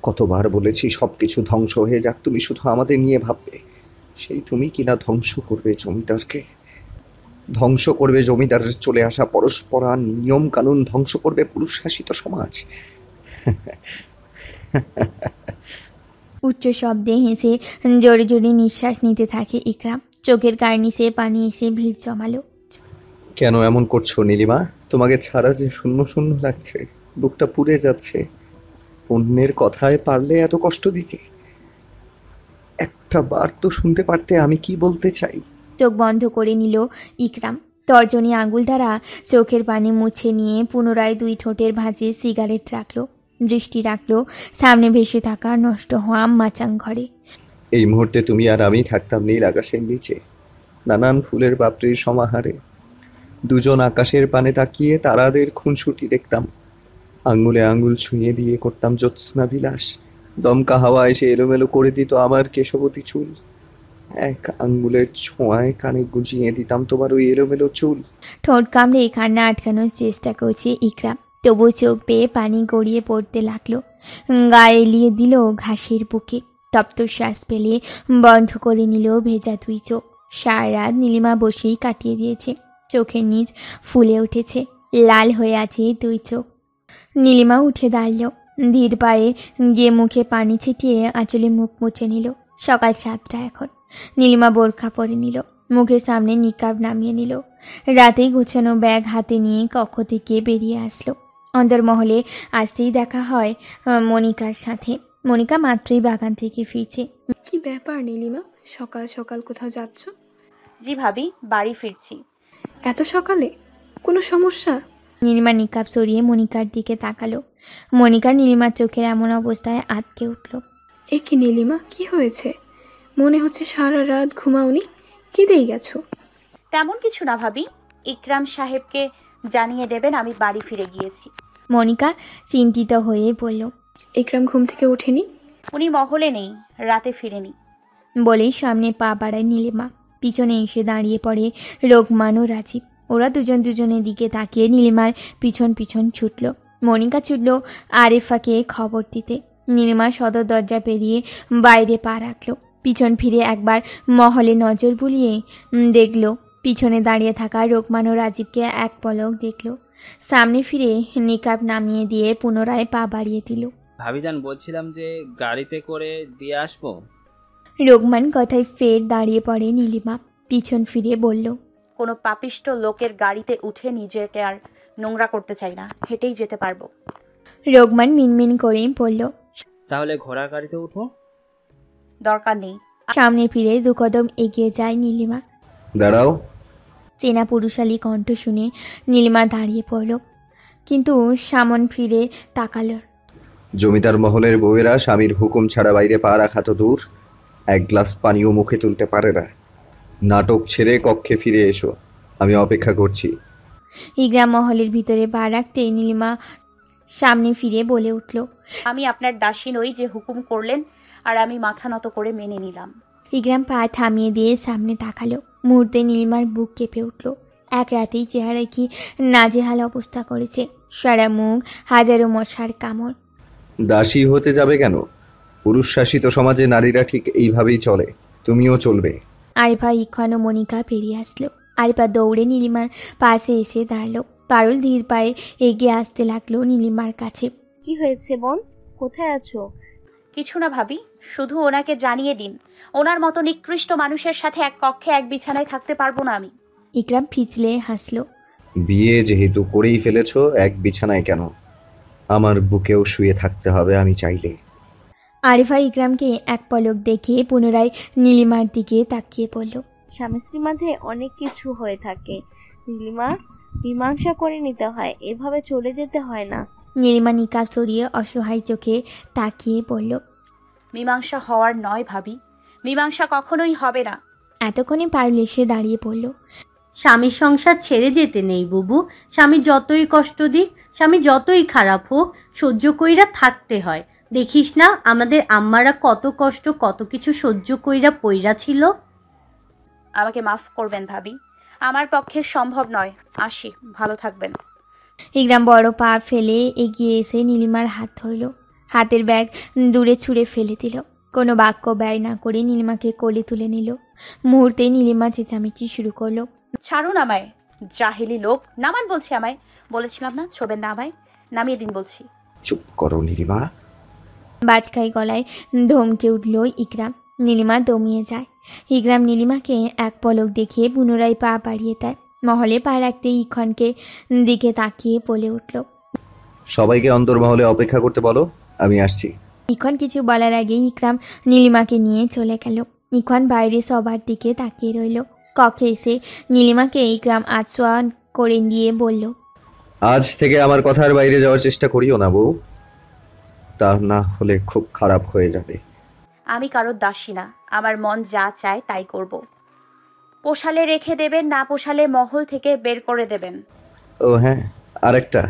কতবার বলেছি সবকিছু ধ্বংস হয়ে যাক, তুমি শুধু আমাদের নিয়ে ভাববে। সেই তুমি কিনা ধ্বংস করবে জমিদারকে, ধ্বংস করবে জমিদারের চলে আসা পরস্পরান নিয়ম কানুন, ধ্বংস করবে পুরুষ শাসিত সমাজ। উচ্চ শব্দে হেসে জোরে জোরে নিঃশ্বাস নিতে থাকে ইকরাম। চোখের কার্নিশে পানি এসে ভিড় জমালো। কেন এমন করছো নীলিমা? তোমাকে ছাড়া যে শূন্য শূন্য লাগছে, বুকটা পুড়ে যাচ্ছে। অন্যের কথায় পারলে এত কষ্ট দিতে? একটা বার তো শুনতে পারতে আমি কি বলতে চাই। চোখ বন্ধ করে নিল ইকরাম। তর্জনী আঙুল দ্বারা চোখের পানি মুছে নিয়ে পুনরায় 2 ঠোঁটের ভাঁজে সিগারেট রাখলো। দৃষ্টি রাখলো সামনে ভেসে থাকা নষ্ট হওয়া মাচাং ঘরে। এই মুহূর্তে তুমি আর আমি থাকতাম নীল আকাশের নিচে, নানান ফুলের পাপড়ির সমাহারে। দুজন আকাশের পানে তাকিয়ে তারাদের খুনসুটি দেখতাম। আঙ্গুলে আঙ্গুল ছুঁয়ে দিয়ে করতাম জ্যোৎস্না বিলাস। দমকা হাওয়া এসে এলোমেলো করে দিত আমার কেশবতী চুল। এক আঙ্গুলের ছোঁয়ায় কানে গুজিয়ে দিতাম তোমার ওই এলোমেলো চুল। ঠোঁট কামড়ে কান্না আটকানোর চেষ্টা করছে ইকরাম, তবু চোখ পেয়ে পানি গড়িয়ে পড়তে লাগলো। গায়ে এলিয়ে দিল ঘাসের বুকে। তপ্ত শ্বাস পেলে বন্ধ করে নিল ভেজা দুই চোখ। সারা রাত নীলিমা বসেই কাটিয়ে দিয়েছে। চোখের নিচ ফুলে উঠেছে, লাল হয়ে আছে দুই চোখ। নীলিমা উঠে দাঁড়ালো, ধীর পায়ে গিয়ে মুখে পানি ছিটিয়ে আঁচলে মুখ মুছে নিল। সকাল 7টা এখন। নীলিমা বোরখা পরে নিল, মুখের সামনে নিকাব নামিয়ে নিল। রাতেই গোছানো ব্যাগ হাতে নিয়ে কক্ষ থেকে বেরিয়ে আসলো। অন্দরমহলে আসতেই দেখা হয় মনিকার সাথে। মনিকা মাত্রই বাগান থেকে ফিরছে। কি ব্যাপার নীলিমা, সকাল সকাল কোথাও যাচ্ছ? জি ভাবি, বাড়ি ফিরছি। এত সকালে? কোনো সমস্যা? নীলিমা নিকাব সরিয়ে মনিকার দিকে তাকালো। মনিকা নীলিমার চোখের এমন অবস্থায় আটকে উঠল। এ কি নীলিমা, কি হয়েছে? মনে হচ্ছে সারা রাত ঘুমাওনি, কেঁদেই গেছো। তেমন কিছু না ভাবি, ইকরাম সাহেবকে জানিয়ে দেবেন আমি বাড়ি ফিরে গিয়েছি। মনিকা চিন্তিত হয়ে বলল। ইকরাম ঘুম থেকে ওঠেনি? উনি মহলে নেই, রাতে ফিরেনি। বলেই সামনে পা বাড়ায় নীলিমা। পিছনে এসে দাঁড়িয়ে পড়ে রোকমান ও রাজীব। ওরা দুজনের দিকে তাকিয়ে নীলিমার পিছন পিছন ছুটল। মনিকা ছুটল আরিফাকে খবর দিতে। নীলিমা সদর দরজা পেরিয়ে বাইরে পা রাখল। পিছন ফিরে একবার মহলে নজর বুলিয়ে দেখল পিছনে দাঁড়িয়ে থাকা রোকমান ও রাজীবকে এক পলক দেখল। সামনে ফিরে নিকাব নামিয়ে দিয়ে পুনরায় পা বাড়িয়ে দিল। ভাবিজান, বলছিলাম যে গাড়িতে করে দিয়ে আসবো। রোকমান কথায় ফের দাঁড়িয়ে পড়ে নীলিমা। পিছন ফিরে বলল, কোনো পাপিষ্ট লোকের গাড়িতে উঠে নিজেকে আর নোংরা করতে চাই না, হেঁটেই যেতে পারবো। রোকমান মিনমিন করে বলল, তাহলে ঘোড়ার গাড়িতে উঠো। দরকার নেই। সামনে ফিরে দুকদম এগিয়ে যায় নীলিমা। দাঁড়াও। চেনা পুরুষালী কণ্ঠ শুনে নীলিমা দাঁড়িয়ে পড়ল, কিন্তু সামন ফিরে তাকালো। জমিদার মহলের বউয়েরা স্বামীর হুকুম ছাড়া বাইরে পা রাখা তো দূর, এক গ্লাস পানিও মুখে তুলতে পারে না। নাটক ছেড়ে কক্ষে ফিরে এসো, আমি অপেক্ষা করছি। ইকরাম মহলের ভিতরে পা রাখতে নীলিমা সামনে ফিরে বলে উঠল, আমি আপনার দাসী নই যে হুকুম করলেন আর আমি মাথা নত করে মেনে নিলাম। ইকরাম পা থামিয়ে দিয়ে সামনে তাকালো। মুহূর্তে নীলিমার বুক কেঁপে উঠল। এক রাতেই চেহারায় কি নাজেহাল অবস্থা করেছে, সারা মুখ হাজারো মশার কামড়। দাসী হতে যাবে কেন? পুরুষ শাসিত সমাজে নারীরা ঠিক এইভাবেই চলে, তুমিও চলবে। আরিফা, ইখান ও মনিকা পেরিয়ে আসলো। আরিফা দৌড়ে নীলিমার পাশে এসে দাঁড়ালো। পারুল ধীর পায়ে এগিয়ে আসতে লাগলো নীলিমার কাছে। কি হয়েছে বোন, কোথায় আছো? কিছু না ভাবি, শুধু ওনাকে জানিয়ে দিন ওনার মতো নিকৃষ্ট মানুষের সাথে এক কক্ষে এক বিছানায় থাকতে পারবো না আমি। ইকরাম ফিচলে হাসলো। বিয়ে যেহেতু করেই ফেলেছো, এক বিছানায় কেন, আমার বুকেও শুয়ে থাকতে হবে আমি চাইলে। আরিফা ইকরামকে এক পলক দেখে পুনরায় নীলিমার দিকে তাকিয়ে পড়ল। স্বামী স্ত্রীর মাঝে অনেক কিছু হয়ে থাকে নীলিমা, মীমাংসা করে নিতে হয়, এভাবে চলে যেতে হয় না। নীলিমা নিকাব চড়িয়ে অসহায় চোখে তাকিয়ে বলল, মীমাংসা হওয়ার নয় ভাবি, মীমাংসা কখনোই হবে না। এতক্ষণে পারুল এসে দাঁড়িয়ে পড়ল। স্বামীর সংসার ছেড়ে যেতে নেই বুবু। স্বামী যতই কষ্ট দিক, স্বামী যতই খারাপ হোক, সহ্য কইরা থাকতে হয়। দেখিস না আমাদের আম্মারা কত কষ্ট, কত কিছু সহ্য কইরা পইরা ছিল। আমাকে মাফ করবেন ভাবি, আমার পক্ষে সম্ভব নয়। আসি, ভালো থাকবেন। ইকরাম বড় পা ফেলে এগিয়ে এসে নীলিমার হাত ধরল। হাতের ব্যাগ দূরে ছুঁড়ে ফেলে দিল। কোনো বাক্য ব্যয় না করে নীলিমাকে কোলে তুলে নিল। মুহূর্তে নীলিমা চেঁচামেচি শুরু করলো, ছাড়ুন আমায়, জাহিলি লোক, নামান বলছি আমায়। বলেছিলাম না ছোবেন না আমায়, নামিয়ে দিন বলছি। চুপ করো নীলিমা। বাজখাই গলায় ধমকে উঠল ইকরাম। নীলিমা দমিয়ে যায়। ইকরাম নীলিমাকে এক পলক দেখে পুনরায় পা বাড়িয়ে দেয়। মহলে পা রাখতে ইখনকে দিকে তাকিয়ে বলে উঠল, সবাইকে অন্তর্মহলে অপেক্ষা করতে বলো, আমি আসছি। ইখন কিছু বলার আগে ইকরাম নীলিমাকে নিয়ে চলে গেল। ইখন বাইরে সবার দিকে তাকিয়ে রইল। কক্ষে এসে নীলিমাকে ইকরাম আশ্বাস করে দিয়ে বলল, আজ থেকে আমার কথার বাইরে যাওয়ার চেষ্টা করিও না বউ। তা না হলে খুব খারাপ হয়ে যাবে। আমি কারোর দাসী না, আমার মন যা চায় তাই করব। পোষালে রেখে দেবেন, না পোষালে মহল থেকে বের করে দেবেন। ও হ্যাঁ, আরেকটা,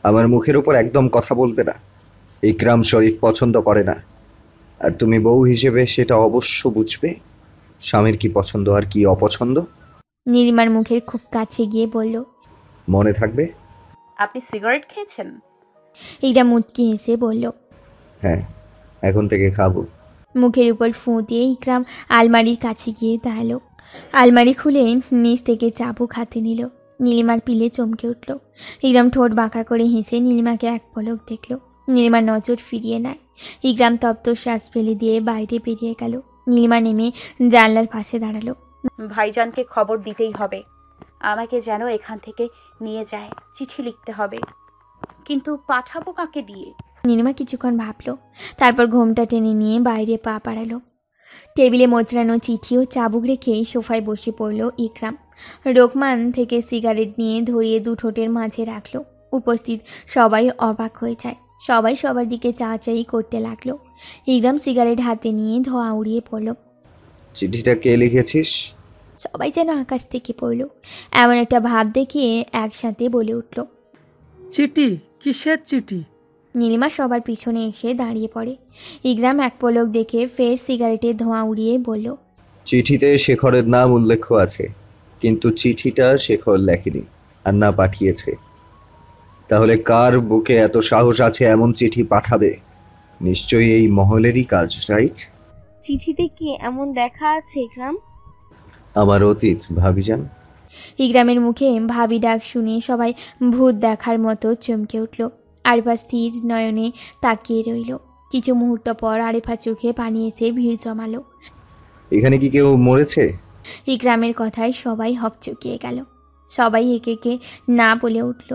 আমার মুখের উপর একদম কথা বলবে না। ইকরাম শরীফ পছন্দ করে না, আর তুমি বউ হিসেবে সেটা অবশ্য বুঝবে স্বামীর কি পছন্দ আর কি অপছন্দ। নীলিমার মুখের খুব কাছে গিয়ে বলল, মনে থাকবে? আপনি সিগারেট খেয়েছেন? ইকরাম মুচকি হেসে বলল, হ্যাঁ, এখন থেকে খাবো। মুখের উপর ফুঁ দিয়ে ইকরাম আলমারির কাছে গিয়ে দাঁড়ালো। আলমারি খুলে নিচ থেকে চাবুক হাতে নিল। নীলিমার পিলে চমকে উঠল। ইকরাম ঠোঁট বাঁকা করে হেসে নীলিমাকে এক পলক দেখল। নীলিমার নজর ফিরিয়ে নেয়। ইকরাম তপ্ত শ্বাস ফেলে দিয়ে বাইরে বেরিয়ে গেল। নীলিমা নেমে জানলার পাশে দাঁড়ালো। ভাইজানকে খবর দিতেই হবে, আমাকে যেন এখান থেকে নিয়ে যায়। চিঠি লিখতে হবে, কিন্তু পাঠাবো কাকে দিয়ে? নীলিমা কিছুক্ষণ ভাবল, তারপর ঘোমটা টেনে নিয়ে বাইরে পা বাড়ালো। টেবিলে মোচড়ানো চিঠি ও চাবুক রেখে সোফায় বসে পড়ল ইকরাম। রোকমান থেকে সিগারেট নিয়ে ধরিয়ে দু ঠোঁটের মাঝে রাখলো। উপস্থিত সবাই অবাক হয়ে যায়। সবাই সবার দিকে চাচাই করতে লাগলো। ইকরাম সিগারেট হাতে নিয়ে ধোঁয়া উড়িয়ে পড়ল। চিঠিটা কে লিখেছিস? সবাই যেন আকাশ থেকে পড়ল। এমন একটা ভাব দেখিয়ে একসাথে বলে উঠল, চিঠি? কিসের চিঠি? নীলিমা সবার পিছনে এসে দাঁড়িয়ে পড়ে। ইকরাম এক পলক দেখে ফের সিগারেটের ধোঁয়া উড়িয়ে বলল, চিঠিতে শেখরের নাম উল্লেখ আছে, কিন্তু চিঠিটা শেখর লেখেনি আর না পাঠিয়েছে। তাহলে কার বুকে এত সাহস আছে এমন চিঠি পাঠাবে? নিশ্চয়ই এই মহলেরই কাজ, রাইট? চিঠিতে কি এমন দেখা আছে ইকরাম? আমার অতীত ভাবিজান। ইকরামের মুখে ভাবি ডাক শুনে সবাই ভূত দেখার মতো চমকে উঠল। আরিফা স্থির নয়নে তাকিয়ে রইল। কিছু মুহূর্ত পর আরিফা চোখে পানি এসে ভিড় জমালো। এখানে কি কেউ মরেছে? ইকরামের কথায় সবাই হকচকিয়ে গেল। সবাই একে একে না বলে উঠল।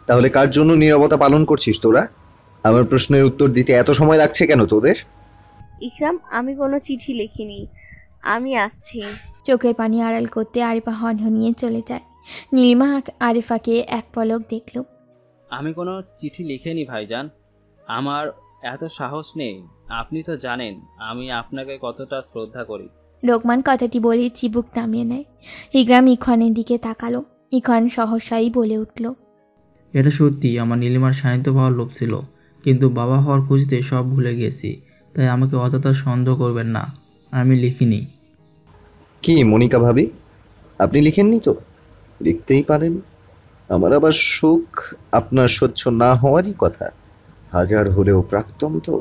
তাহলে কার জন্য নীরবতা পালন করছিস তোরা? আমার প্রশ্নের উত্তর দিতে এত সময় লাগছে কেন তোদের? ইকরাম, আমি কোনো চিঠি লিখিনি, আমি আসছি। চোখের পানি আড়াল করতে আরিফা হনহনিয়ে চলে যায়। নীলিমা আরিফাকে এক পলক দেখল। আমি কোনো চিঠি লিখিনি ভাইজান, আমার এত সাহস নেই। আপনি তো জানেন আমি আপনাকে কতটা শ্রদ্ধা করি। লোকমান কথাটি বলে চিবুক নামিয়ে নেয়। ইকরাম ইখওয়ানের দিকে তাকালো। ইখওয়ান সহসাই বলে উঠল, এটা সত্যি, আমার নীলিমার সান্নিধ্য পাওয়ার লোভ ছিল, কিন্তু বাবা হওয়ার খুঁজতে সব ভুলে গেছি। তাই আমাকে অযথা সন্দেহ করবেন না, আমি লিখিনি। কি মনিকা ভাবি, আপনি লিখেননি তো? লিখতেই পারেন। আমার আবার সুখ আপনার সহ্য না হওয়ারই কথা, হাজার হলেও প্রাক্তন তো।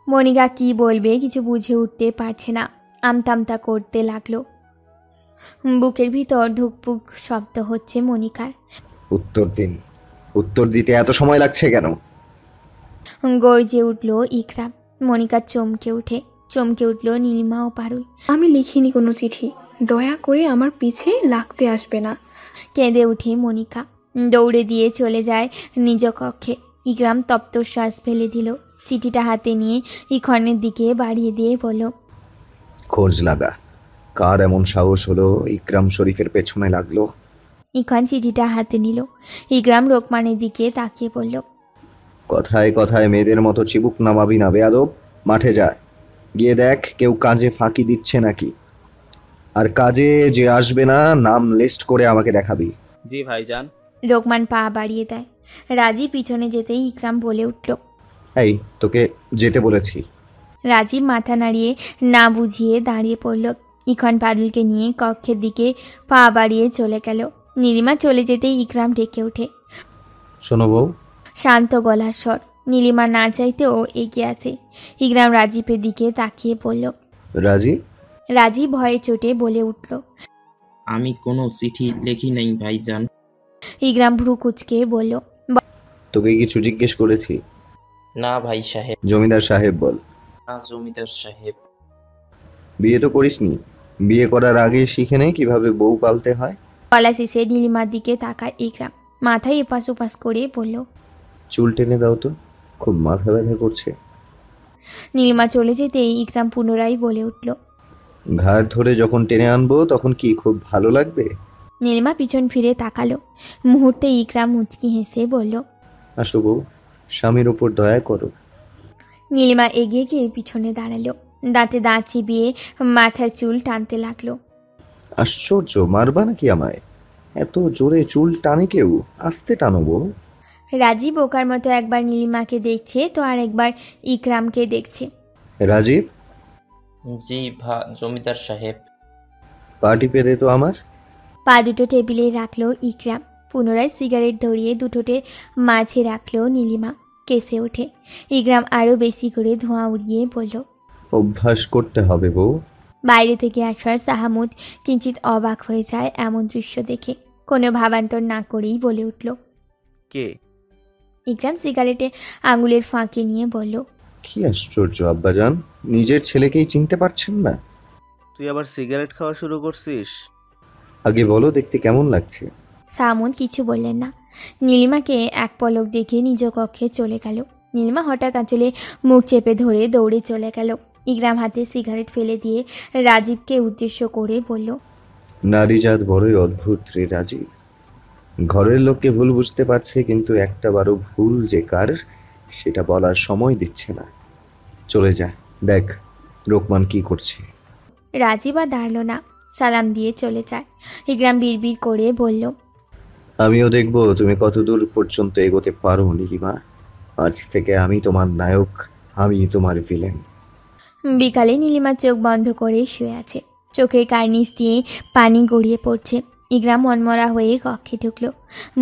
মনিকা কি বলবে কিছু বুঝে উঠতে পারছে না। আমতামতা করতে লাগলো। বুকের ভিতর ধুকপুক শব্দ হচ্ছে মনিকার। উত্তর দিন, উত্তর দিতে এত সময় লাগছে কেন? গর্জে উঠল ইকরাম। মনিকা চমকে উঠল নীলিমা ও পারুল। আমি লিখিনি কোনো চিঠি, দয়া করে আমার পিছে লাগতে আসবে না। কেঁদে উঠে মনিকা দৌড়ে দিয়ে চলে যায় নিজ কক্ষে। ইকরাম তপ্ত শ্বাস ফেলে দিল। চিঠিটা হাতে নিয়ে ইখওয়ানের দিকে বাড়িয়ে দিয়ে বলল, খোঁজ লাগা, কার এমন সাহস হলো ইকরাম শরীফের পেছনে লাগলো? ইখওয়ান চিঠিটা হাতে নিল। ইকরাম রোকমানের দিকে তাকিয়ে বলল, কথায় কথায় মেয়েদের মতো চিবুক নামাবি না বেয়াদব। মাঠে যায়, গিয়ে দেখ কেউ কাজে ফাঁকি দিচ্ছে নাকি, আর কাজে যে আসবে না নাম লিস্ট করে আমাকে দেখাবি। জি ভাইজান। রোকমান পা বাড়িয়ে দেয়। রাজীব পিছনে যেতেই ইকরাম বলে উঠল, এই তোকে যেতে বলেছি। রাজীব মাথা নাড়িয়ে না বুঝিয়ে দাঁড়িয়ে পড়ল। ইখওয়ান পারুলকে নিয়ে কক্ষের দিকে পা বাড়িয়ে চলে গেল। নীলিমা চলে যেতেই ইকরাম ডেকে ওঠে, শোনো বউ। শান্ত গলার স্বর। নীলিমা না চাইতেও এগিয়ে আসে। ইকরাম রাজীবের দিকে তাকিয়ে বলল, রাজীব? রাজীব ভয়ে চোটে বলে উঠল, আমি কোনো চিঠি লেখি নাই ভাইজান। ইকরাম ভ্রু কুচকে বলল, তোকে কিছু জিজ্ঞেস করেছি? না ভাই সাহেব। জমিদার সাহেব বল। না জমিদার সাহেব। বিয়ে তো করিসনি, বিয়ে করার আগে শিখে নে কিভাবে বউ পালতে হয়। গলা শেষে নীলিমার দিকে তাকায় ইকরাম। মাথায় এপাশ ওপাশ করে বলল, চুল টেনে দাও তো, খুব মাথা ব্যথা করছে। নীলিমা চলে যেতেই ইকরাম পুনরায় বলে উঠল, ঘাড় ধরে যখন টেনে আনবো তখন কি খুব ভালো লাগবে? নীলিমা পিছন ফিরে তাকালো। মুহূর্তে ইকরাম মুচকি হেসে বলল, আসো বউ, স্বামীর ওপর দয়া করো। নীলিমা এগিয়ে গিয়ে পিছনে দাঁড়ালো, দাঁতে দাঁত চিবিয়ে মাথার চুল টানতে লাগলো। আশ্চর্য, মারবা নাকি আমায়? এত জোরে চুল টানে কেউ? আস্তে টানো বউ। রাজীব বোকার মতো একবার নীলিমাকে দেখছে তো আর একবার ইকরামকে দেখছে। রাজীব। জি জমিদার সাহেব। পা টিপে দে তো আমার। পা দুটো টেবিলে রাখলো ইকরাম, পুনরায় সিগারেট ধরিয়ে দুটোতে মাঝে রাখলো নীলিমা। কেসে ওঠে ইকরাম, আরও বেশি করে ধোঁয়া উড়িয়ে বলল, অভ্যাস করতে হবে বউ। বাইরে থেকে আসার সাহামুদ কিঞ্চিত অবাক হয়ে যায় এমন দৃশ্য দেখে। কোনো ভাবান্তর না করেই বলে উঠল, কে? ইকরাম সিগারেটে আঙুলের ফাঁকে নিয়ে বলল, কি আশ্চর্য আব্বাজান, নিজের ছেলেকেই চিনতে পারছেন না? তুই আবার সিগারেট খাওয়া শুরু করছিস? আগে বলো দেখতে কেমন লাগছে। সামুদ কিছু বললেন না। নীলিমাকে এক পলক দেখে নিজ কক্ষে চলে গেল। নীলিমা হঠাৎ আঁচলে মুখ চেপে ধরে দৌড়ে চলে গেল। ইকরাম হাতে সিগারেট ফেলে দিয়ে রাজীবকে উদ্দেশ্য করে বলল, নারীজাত বড়ই অদ্ভুত রে রাজীব। ঘরের লোককে ভুল বুঝতে পারছে, কিন্তু একটা বারও ভুল যে কার সেটা বলার সময় দিচ্ছে না। চলে যা, দেখ রোকমান কি করছে। রাজীব আর দাঁড়ালো না, সালাম দিয়ে চলে যায়। ইকরাম বিড়বিড় করে বলল, আমিও দেখবো তুমি কতদূর পর্যন্ত এগোতে পারো নীলিমা। আজ থেকে আমি তোমার নায়ক, আমি তোমার ভিলেন। বিকালে নীলিমা চোখ বন্ধ করে শুয়ে আছে, চোখের কার্নিশ দিয়ে পানি গড়িয়ে পড়ছে। ইকরাম মনমরা হয়ে কক্ষে ঢুকলো।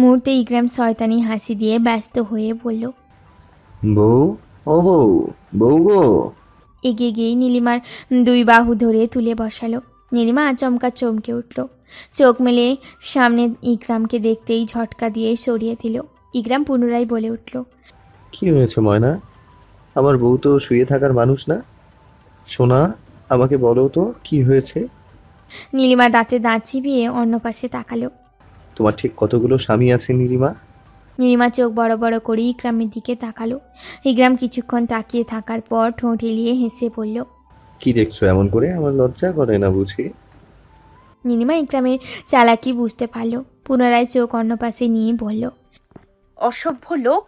মুহূর্তে ইকরাম শয়তানি হাসি দিয়ে ব্যস্ত হয়ে বলল, বউ, ও বউ, বউ গো। এগিয়ে গিয়ে নীলিমার দুই বাহু ধরে তুলে বসালো। নীলিমা আচমকা চমকে উঠল, চোখ মেলে সামনে ইকরামকে দেখতেই ঝটকা দিয়ে সরিয়ে দিল। ইকরাম পুনরায় বলে উঠল, কি হয়েছে ময়না? আমার বউ তো শুয়ে থাকার মানুষ না। সোনা, আমাকে বলো তো কি হয়েছে। নীলিমা দাঁতে দাঁত চিবিয়ে অন্য পাশে তাকালো। তোমার ঠিক কতগুলো স্বামী আছে নীলিমা? নীলিমা চোখ বড় বড় করে ইকরামের দিকে তাকালো। ইকরাম কিছুক্ষণ তাকিয়ে থাকার পর ঠোঁট এলিয়ে হেসে বলল, কি দেখছো এমন করে? আমার লজ্জা করে না বুঝি? নীলিমা ইকরামের চালাকি বুঝতে পারল, পুনরায় চোখ অন্য পাশে নিয়ে বলল, অসভ্য লোক।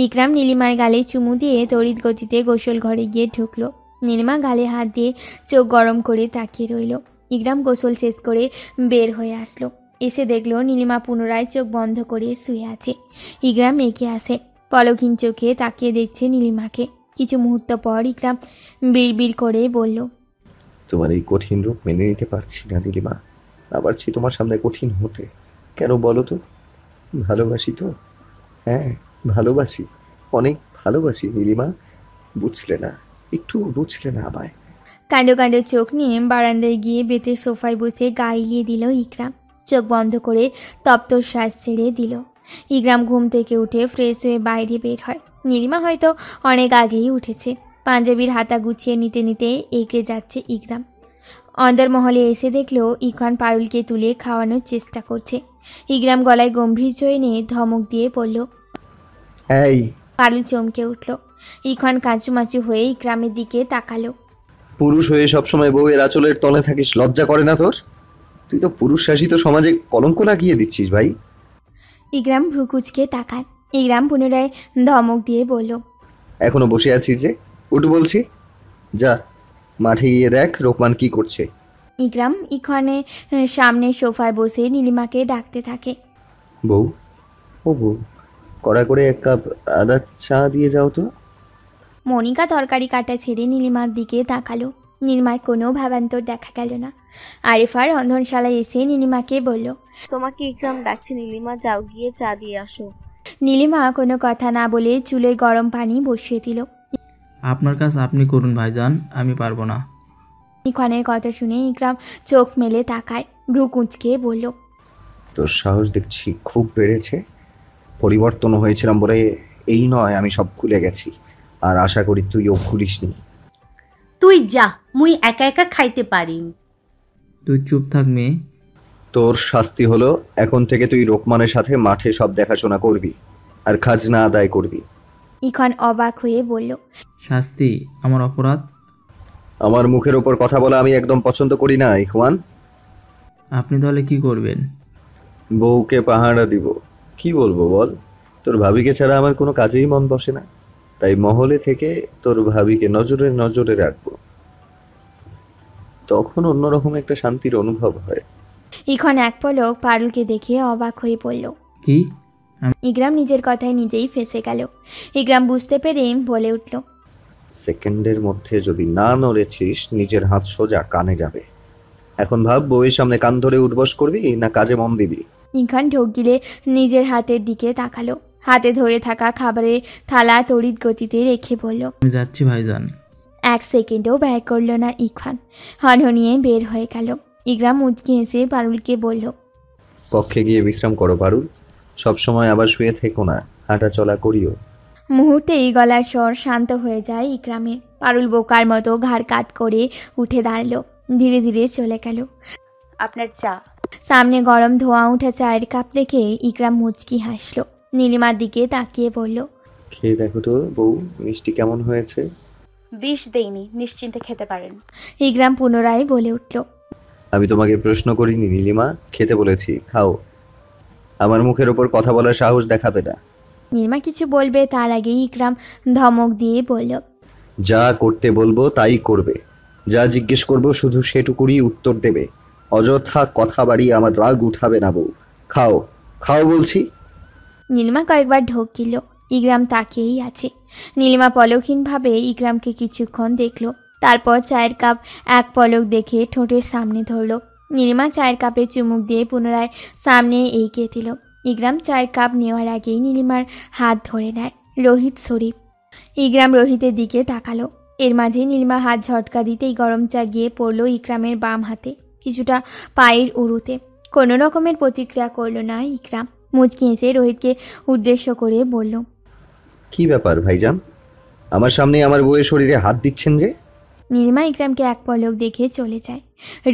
ইকরাম নীলিমার গালে চুমু দিয়ে তড়িৎ গতিতে গোসল ঘরে গিয়ে ঢুকলো। নীলিমা গালে হাত দিয়ে চোখ গরম করে তাকিয়ে রইল। ইকরাম গোসল শেষ করে বের হয়ে আসলো। এসে দেখলো নীলিমা পুনরায় চোখ বন্ধ করে শুয়ে আছে। ইকরাম এগিয়ে আসে, পলকহীন চোখে তাকিয়ে দেখছে নীলিমাকে। কিছু মুহূর্ত পর ইকরাম বিড়বিড় করে বলল, তোমার এই কঠিন রূপ মেনে নিতে পারছি না নীলিমা। পারছি তোমার সামনে কঠিন হতে। কেন বলো তো? ভালোবাসি তো, হ্যাঁ ভালোবাসি, অনেক ভালোবাসি নীলিমা। বুঝলে না, একটু বুঝলে না আমায়। কাঁদো কাঁদো চোখ নিয়ে বারান্দায় গিয়ে বেতের সোফায় বসে গা এলিয়ে দিল ইকরাম। চোখ বন্ধ করে তপ্ত শ্বাস ছেড়ে দিল। ইকরাম ঘুম থেকে উঠে ফ্রেশ হয়ে বাইরে বের হয়। নীলিমা হয়তো অনেক আগেই উঠেছে। পাঞ্জাবির হাতা গুছিয়ে নিতে নিতে এগিয়ে যাচ্ছে ইকরাম। অন্দরমহলে এসে দেখলো ইখন পারুলকে তুলে খাওয়ানোর চেষ্টা করছে। ইকরাম গলায় গম্ভীর জয় নিয়ে ধমক দিয়ে পড়ল, এই। পারুল চমকে উঠল। ইখন কাঁচুমাচু হয়ে ইকরামের দিকে তাকালো। পুরুষ হয়ে সবসময় বউয়ের আঁচলের তলে থাকিস, লজ্জা করে না তোর? তুই তো পুরুষ শাসিত সমাজে কলঙ্ক লাগিয়ে দিচ্ছিস ভাই। ইকরাম ভ্রুকুচকে তাকায়। ইকরাম পুনরায় ধমক দিয়ে বলল, এখনো বসে আছিস যে? উঠ বলছি, যা মাঠে গিয়ে দেখ রোকমান কি করছে। ইকরাম ইখনে সামনে সোফায় বসে নীলিমাকে ডাকতে থাকে, বউ, ও বউ, কড়া করে এক কাপ আদা চা দিয়ে যাও তো। মনিকা তরকারি কাটা ছেড়ে নীলিমার দিকে তাকালো। নীলিমার কোনো ভাবান্তর দেখা গেল না। আরিফা রন্ধনশালায় এসে নীলিমাকে বলল, তোমাকে ইকরাম ডাকছে নীলিমা, যাও গিয়ে চা দিয়ে আসো। নীলিমা কোনো কথা না বলে চুলে গরম পানি বসিয়ে দিল। আপনার কাজ আপনি করুন ভাইজান, আমি পারবো না। ইখনের কথা শুনে ইকরাম চোখ মেলে তাকায়, ভ্রু কুঁচকে বলল, তোর সাহস দেখছি খুব বেড়েছে। পরিবর্তন হয়েছিলাম বলে এই নয়, আমি সব ভুলে গেছি, আর আশা করি তুইও ভুলিসনি। তুই যা, মুই একা একা খাইতে পারিম। তুই চুপ থাক মেয়ে। তোর শাস্তি হলো এখন থেকে তুই রোকমানের সাথে মাঠে সব দেখাশোনা করবি আর খাজনা আদায় করবি। ইখন অবাক হয়ে বলল, শাস্তি? আমার অপরাধ? আমার মুখের ওপর কথা বলা আমি একদম পছন্দ করি না ইখওয়ান। আপনি তাহলে কি করবেন? বউকে পাহারা দিব। কি বলবো বল? তোর ভাবিকে ছাড়া আমার কোনো কাজেই মন বসে না, তাই মহলে থেকে তোর ভাবিকে নজরে নজরে রাখবো, তখন অন্যরকম একটা শান্তির অনুভব হয়। ইখন এক পলক পারুলকে দেখে অবাক হয়ে পড়ল। কি? ইকরাম নিজের কথায় নিজেই ফেঁসে গেল। ইকরাম বুঝতে পেরে বলে উঠল, সেকেন্ডের মধ্যে যদি না নড়েছিস নিজের হাত সোজা কানে যাবে। এখন ভাব, বউয়ের সামনে কান ধরে উঠবস করবি না কাজে মন দিবি? ইখান ঢোক গিলে নিজের হাতের দিকে তাকালো। হাতে ধরে থাকা খাবারের থালা তড়িৎ গতিতে রেখে বলল, আমি যাচ্ছি ভাইজান। এক সেকেন্ডও ব্যয় করল না ইখান, হনহনিয়ে বের হয়ে গেল। ইকরাম মুচকি হেসে পারুলকে বলল, কক্ষে গিয়ে বিশ্রাম করো পারুল, সবসময় আবার শুয়ে থেকো না, হাঁটা চলা করিও। মুহূর্তেই গলার স্বর শান্ত হয়ে যায় ইকরামের। পারুল বোকার মতো ঘাড় কাত করে উঠে দাঁড়ালো, ধীরে ধীরে চলে গেল। আপনার চা। সামনে গরম ধোঁয়া উঠা চায়ের কাপ দেখে ইকরাম মুচকি হাসলো। নীলিমার দিকে তাকিয়ে বলল, খেয়ে দেখো তো বউ, মিষ্টি কেমন হয়েছে? বিষ দেইনি, নিশ্চিন্তে খেতে পারেন। ইকরাম পুনরায় বলে উঠল, আমি তোমাকে প্রশ্ন করিনি নীলিমা, খেতে বলেছি, খাও। আমার মুখের ওপর কথা বলার সাহস দেখাবে না। নীলিমা কিছু বলবে তার আগেই ইকরাম ধমক দিয়ে বলল, যা করতে বলবো তাই করবে, যা জিজ্ঞেস করবো শুধু সেটুকুরই উত্তর দেবে। অযথা কথা বাড়িয়ে আমার রাগ উঠাবে না বউ, খাও খাও বলছি। নীলিমা কয়েকবার ঢোক গিল। ইকরাম তাকিয়েই আছে। নীলিমা পলকহীনভাবে ইকরামকে কিছুক্ষণ দেখল, তারপর চায়ের কাপ এক পলক দেখে ঠোঁটের সামনে ধরল। নীলিমা চায়ের কাপে চুমুক দিয়ে পুনরায় সামনে এগিয়ে দিল। ইকরাম চায়ের কাপ নেওয়ার আগেই নীলিমার হাত ধরে নেয় রোহিত শরীফ। ইকরাম রোহিতের দিকে তাকালো। এর মাঝেই নীলিমা হাত ঝটকা দিতেই গরম চা গিয়ে পড়ল ইকরামের বাম হাতে, কিছুটা পায়ের উরুতে। কোনো রকমের প্রতিক্রিয়া করল না ইকরাম। মুচকি হেসে রোহিতকে উদ্দেশ্য করে বলল, কি ব্যাপার ভাইজান, আমার সামনে আমার বউয়ের শরীরে হাত দিচ্ছেন যে? নীলিমা ইকরামকে এক পলক দেখে চলে যায়।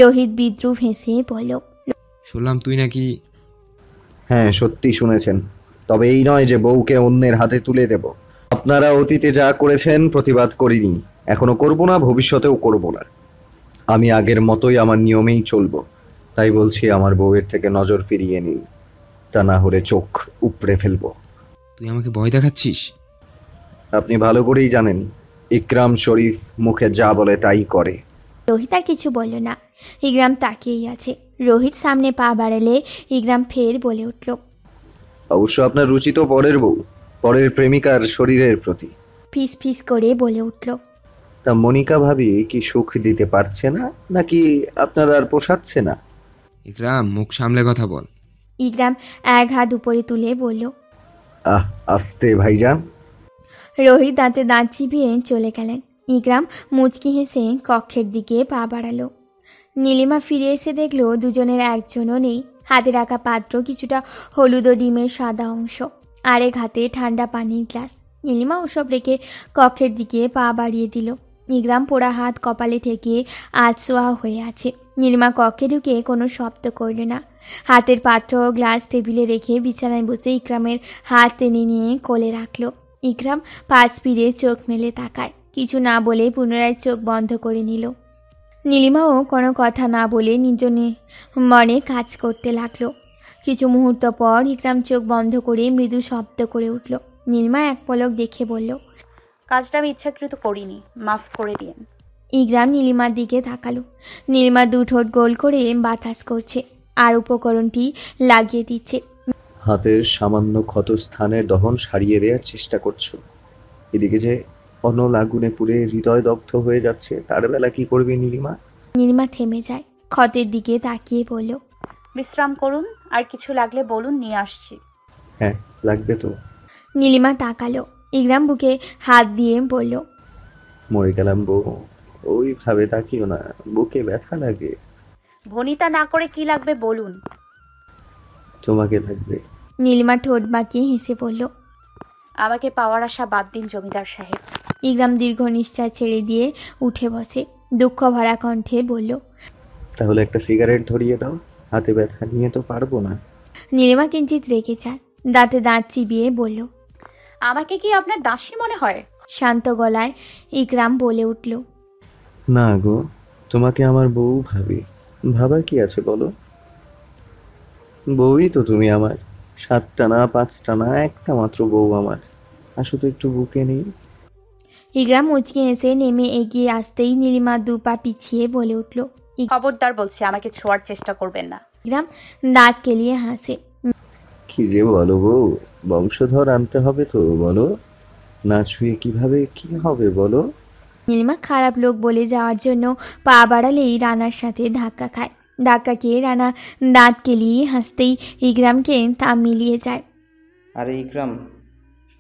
রোহিত বিদ্রুপ হেসে বলল, শুনলাম তুই নাকি? হ্যাঁ সত্যি শুনেছেন, তবে এই নয় যে বউকে অন্যের হাতে তুলে দেব। আপনারা অতীতে যা করেছেন প্রতিবাদ করিনি, এখনো করব না, ভবিষ্যতেও করব না। আমি আগের মতোই আমার নিয়মেই চলবো। তাই বলছি আমার বউয়ের থেকে নজর ফিরিয়ে নিন, তা না হলে চোখ উপড়ে ফেলবো। তুই আমাকে ভয় দেখাচ্ছিস? আপনি ভালো করেই জানেন ইকরাম শরীফ মুখে যা বলে তাই করে। রোহিত আর কিছু বলল না। ইকরাম তাকিয়েই আছে। রোহিত সামনে পা বাড়ালে ইকরাম ফের বলে উঠল, অবশ্য আপনার রুচি তো পরের বউ, পরের প্রেমিকার শরীরের প্রতি। ফিস ফিস করে বলে উঠল, তা মনিকা ভাবি কি সুখ দিতে পারছে না, নাকি আপনার আর পোষাচ্ছে না? ইকরাম, মুখ সামলে কথা বল। ইকরাম এক হাত উপরে তুলে বলল, আস্তে ভাইজান। রোহিত দাঁতে দাঁত চিবিয়ে চলে গেলেন। ইকরাম মুচকি হেসে কক্ষের দিকে পা বাড়ালো। নীলিমা ফিরে এসে দেখলো দুজনের একজনও নেই। হাতে রাখা পাত্র কিছুটা হলুদ ও ডিমের সাদা অংশ, আরেক হাতে ঠান্ডা পানির গ্লাস। নীলিমা ওসব রেখে কক্ষের দিকে পা বাড়িয়ে দিল। ইকরাম পোড়া হাত কপালে ঠেকিয়ে আধশোয়া হয়ে আছে। নীলিমা কক্ষে ঢুকে কোনো শব্দ করল না। হাতের পাত্র ও গ্লাস টেবিলে রেখে বিছানায় বসে ইকরামের হাত টেনে নিয়ে কোলে রাখল। ইকরাম পাশ ফিরে চোখ মেলে তাকায়, কিছু না বলে পুনরায় চোখ বন্ধ করে নিল। নীলিমাও কোনো কথা না বলে নিজ মনে কাজ করতে লাগলো। কিছু মুহূর্ত পর ইকরাম চোখ বন্ধ করে মৃদু শব্দ করে উঠল। নীলিমা এক পলক দেখে বলল, কাজটা আমি ইচ্ছাকৃত করিনি, মাফ করে দিন। ইকরাম নীলিমার দিকে তাকালো। নীলিমা দু ঠোঁট গোল করে বাতাস করছে আর উপকরণটি লাগিয়ে দিচ্ছে। হাতের সামান্য ক্ষত স্থানের দহন সারিয়ে দেওয়ার চেষ্টা করছো, এদিকে যে অনল আগুনে পুড়ে হৃদয় দগ্ধ হয়ে যাচ্ছে, তার বেলা কি করবে নীলিমা? নীলিমা থেমে যায়, ক্ষতের দিকে তাকিয়ে বলল, বিশ্রাম করুন, আর কিছু লাগলে বলুন, নিয়ে আসছি। হ্যাঁ লাগবে তো। নীলিমা তাকালো। ইকরাম বুকে হাত দিয়ে বলল, মরে গেলাম বউ, ওইভাবে তাকিও না, বুকে ব্যথা লাগে। ভনিতা না করে কি লাগবে বলুন। তোমাকে লাগবে। নীলিমা ঠোঁট বাঁকিয়ে হেসে বলল, আমাকে পাওয়ার আশা বাদ দিন জমিদার সাহেব। ইকরাম দীর্ঘ নিঃশ্বাস ছেড়ে দিয়ে উঠে বসে দুঃখ ভরা কণ্ঠে বলল, তাহলে একটা সিগারেট ধরিয়ে দাও, হাতে ব্যথা নিয়ে তো পারবো না। নীলিমা কিঞ্চিত রেগে যায়, দাঁতে দাঁত চিবিয়ে বলল, আমাকে কি আপনার দাসী মনে হয়? শান্ত গলায় ইকরাম বলে উঠল, না গো, তোমাকে আমার বউ ভাবি, ভাবার কি আছে বলো? বউই তো তুমি আমার, 7টা না 5টা না, একটা মাত্র বউ আমার। আসো তো একটু বুকে নেই, ইকরাম মুচকি হেসে নেমে এগিয়ে আসতেই নীলিমা 2 পা পিছিয়ে বলে উঠল। খবরদার বলছি, আমাকে ছোঁয়ার চেষ্টা করবেন না। ইকরাম দাঁত কেলিয়ে হাসে। কি যে বলো বউ, বংশধর আনতে হবে তো বলো, না ছুঁয়ে কিভাবে কি হবে বলো। নীলিমা খারাপ লোক বলে যাওয়ার জন্য পা বাড়ালেই রানার সাথে ধাক্কা খায়। ধাক্কা খেয়ে রানা দাঁত কেলিয়ে হাসতেই ইকরামকে তা মিলিয়ে যায়। আরে ইকরাম,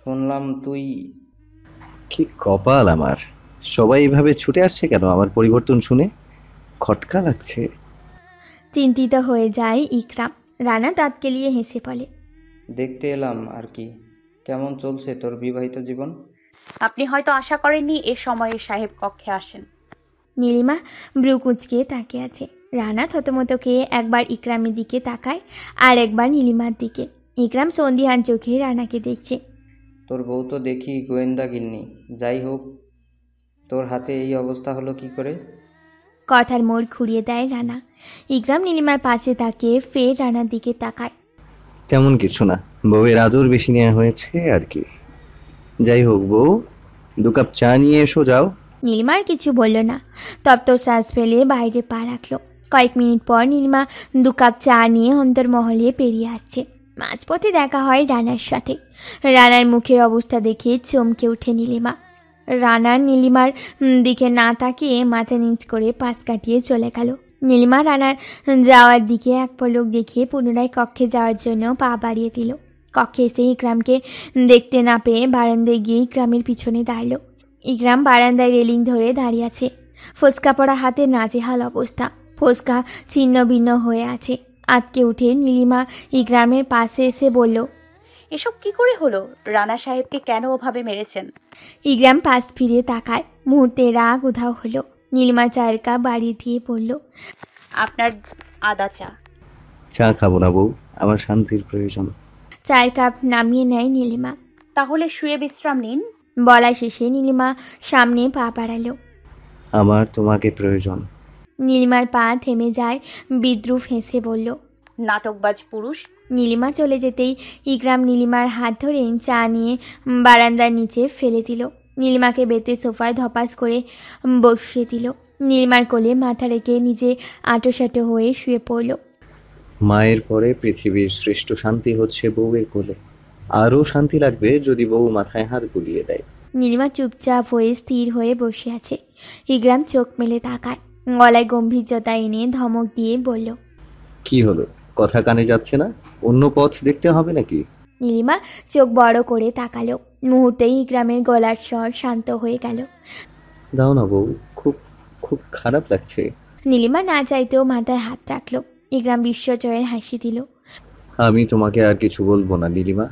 শুনলাম তুই। কি কপাল আমার, সবাই এভাবে ছুটে আসছে কেন আমার পরিবর্তন শুনে? খটকা লাগছে। চিন্তিত হয়ে যায় ইকরাম। রানা দাঁত কেলিয়ে হেসে বলে, দেখতে এলাম আর কি। কেমন চলছে তোর বিবাহিত জীবন? আপনি হয়তো আশা করেননি এ সময়ে সাহেব কক্ষে আসেন। নীলিমা ব্রু কুঁচকে তাকিয়ে আছে। রানা থতমত খেয়ে একবার ইকরামের দিকে তাকায় আর একবার নীলিমার দিকে। ইকরাম সন্দিহান চোখে রানাকে দেখছে। তোর বউ তো দেখি গোয়েন্দা গিন্নি। যাই হোক, তোর হাতে এই অবস্থা হলো কি করে? কথার মোড় ঘুরিয়ে দেয় রানা। ইকরাম নীলিমার পাশে তাকিয়ে ফের রানার দিকে তাকায়। তেমন কিছু না, বউয়ের আদর বেশি নেওয়া হয়েছে আর কি। যাই হোক বউ, 2 কাপ চা নিয়ে এসো যাও। নীলিমার কিছু বলল না, তপ্ত শ্বাস ফেলে বাইরে পা রাখলো। কয়েক মিনিট পর নীলিমা 2 কাপ চা নিয়ে অন্তর্মহলে পেরিয়ে আসছে। মাঝপথে দেখা হয় রানার সাথে। রানার মুখের অবস্থা দেখে চমকে ওঠে নীলিমা। রানা নীলিমার দিকে না তাকিয়ে মাথা নিচ করে পাশ কাটিয়ে চলে গেল। নীলিমা রানার যাওয়ার দিকে এক পলক দেখিয়ে পুনরায় কক্ষে যাওয়ার জন্য পা বাড়িয়ে দিল। কক্ষে এসে ইকরামকে দেখতে না পেয়ে বারান্দায় গিয়ে ইকরামের পিছনে দাঁড়ালো। ইকরাম বারান্দায় রেলিং ধরে দাঁড়িয়ে আছে। ফোসকা পড়া হাতে নাজেহাল অবস্থা, ফোসকা ছিন্ন ভিন্ন হয়ে আছে। আটকে উঠে নীলিমা ইকরামের পাশে এসে বলল, এসব কি করে হলো? রানা সাহেবকে কেন ওভাবে মেরেছেন? ইকরাম পাশ ফিরে তাকায়। মুহূর্তে রাগ উধাও হলো। নীলিমা চায়ের কাপ বাড়িয়ে দিয়ে বলল, আপনার আদা চা। চা খাবো না বউ, আমার শান্তির প্রয়োজন। চায়ের কাপ নামিয়ে নেয় নীলিমা। তাহলে শুয়ে বিশ্রাম নিন। বলা শেষে নীলিমা সামনে পা বাড়ালো। আমার তোমাকে প্রয়োজন। নীলিমার পা থেমে যায়। বিদ্রুপ হেসে বলল, নাটকবাজ পুরুষ। নীলিমা চলে যেতেই ইকরাম নীলিমার হাত ধরে চা নিয়ে বারান্দার নিচে ফেলে দিল। নীলিমাকে বেতে সোফায় ধপাস করে বসিয়ে দিল। নীলিমার কোলে মাথা রেখে নিজে আঁটোসাঁটো হয়ে শুয়ে পড়ল। মায়ের পরে পৃথিবীর শ্রেষ্ঠ শান্তি হচ্ছে বউয়ের কোলে। আরও শান্তি লাগবে যদি বউ মাথায় হাত বুলিয়ে দেয়। নীলিমা চুপচাপ হয়ে স্থির হয়ে বসে আছে। ইকরাম চোখ মেলে তাকায়। গলায় গম্ভীর্যতা এনে ধমক দিয়ে বলল, কি হলো, কথা কানে যাচ্ছে না? অন্য পথ দেখতে হবে নাকি? নীলিমা চোখ বড় করে তাকালো। মুহূর্তেই ইকরামের গলার স্বর শান্ত হয়ে গেল। দাও না বউ, খুব খুব খারাপ লাগছে। নীলিমা না চাইতেও মাথায় হাত রাখলো। ইকরাম বিশ্বজয়ের হাসি দিল। আমি তোমাকে আর কিছু বলবো না নীলিমা,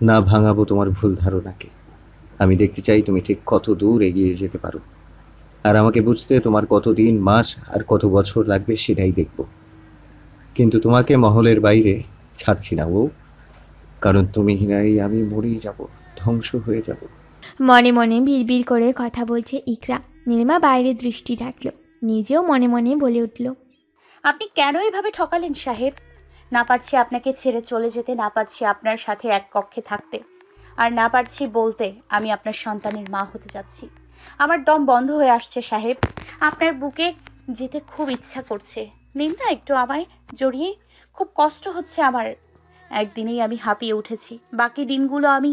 না ভাঙাবো তোমার ভুল ধারণাকে। আমি দেখতে চাই তুমি ঠিক কত দূর এগিয়ে যেতে পারো, আর আমাকে বুঝতে তোমার কত দিন, মাস আর কত বছর লাগবে সেটাই দেখব। কিন্তু তোমাকে মহলের বাইরে ছাড়ছি না বউ, কারণ তুমি নাই আমি মরেই যাব, ধ্বংস হয়ে যাব। মনে মনে বিড়বিড় করে কথা বলছে ইকরাম। নীলিমা বাইরে দৃষ্টি রাখলো। নিজেও মনে মনে বলে উঠল, আপনি কেন এভাবে ঠকালেন সাহেব? না পারছি আপনাকে ছেড়ে চলে যেতে, না পারছি আপনার সাথে এক কক্ষে থাকতে, আর না পারছি বলতে আমি আপনার সন্তানের মা হতে যাচ্ছি। আমার দম বন্ধ হয়ে আসছে সাহেব। আপনার বুকে যেতে খুব ইচ্ছা করছে। নিন না একটু আমায় জড়িয়ে। খুব কষ্ট হচ্ছে আমার। একদিনেই আমি হাঁপিয়ে উঠেছি, বাকি দিনগুলো আমি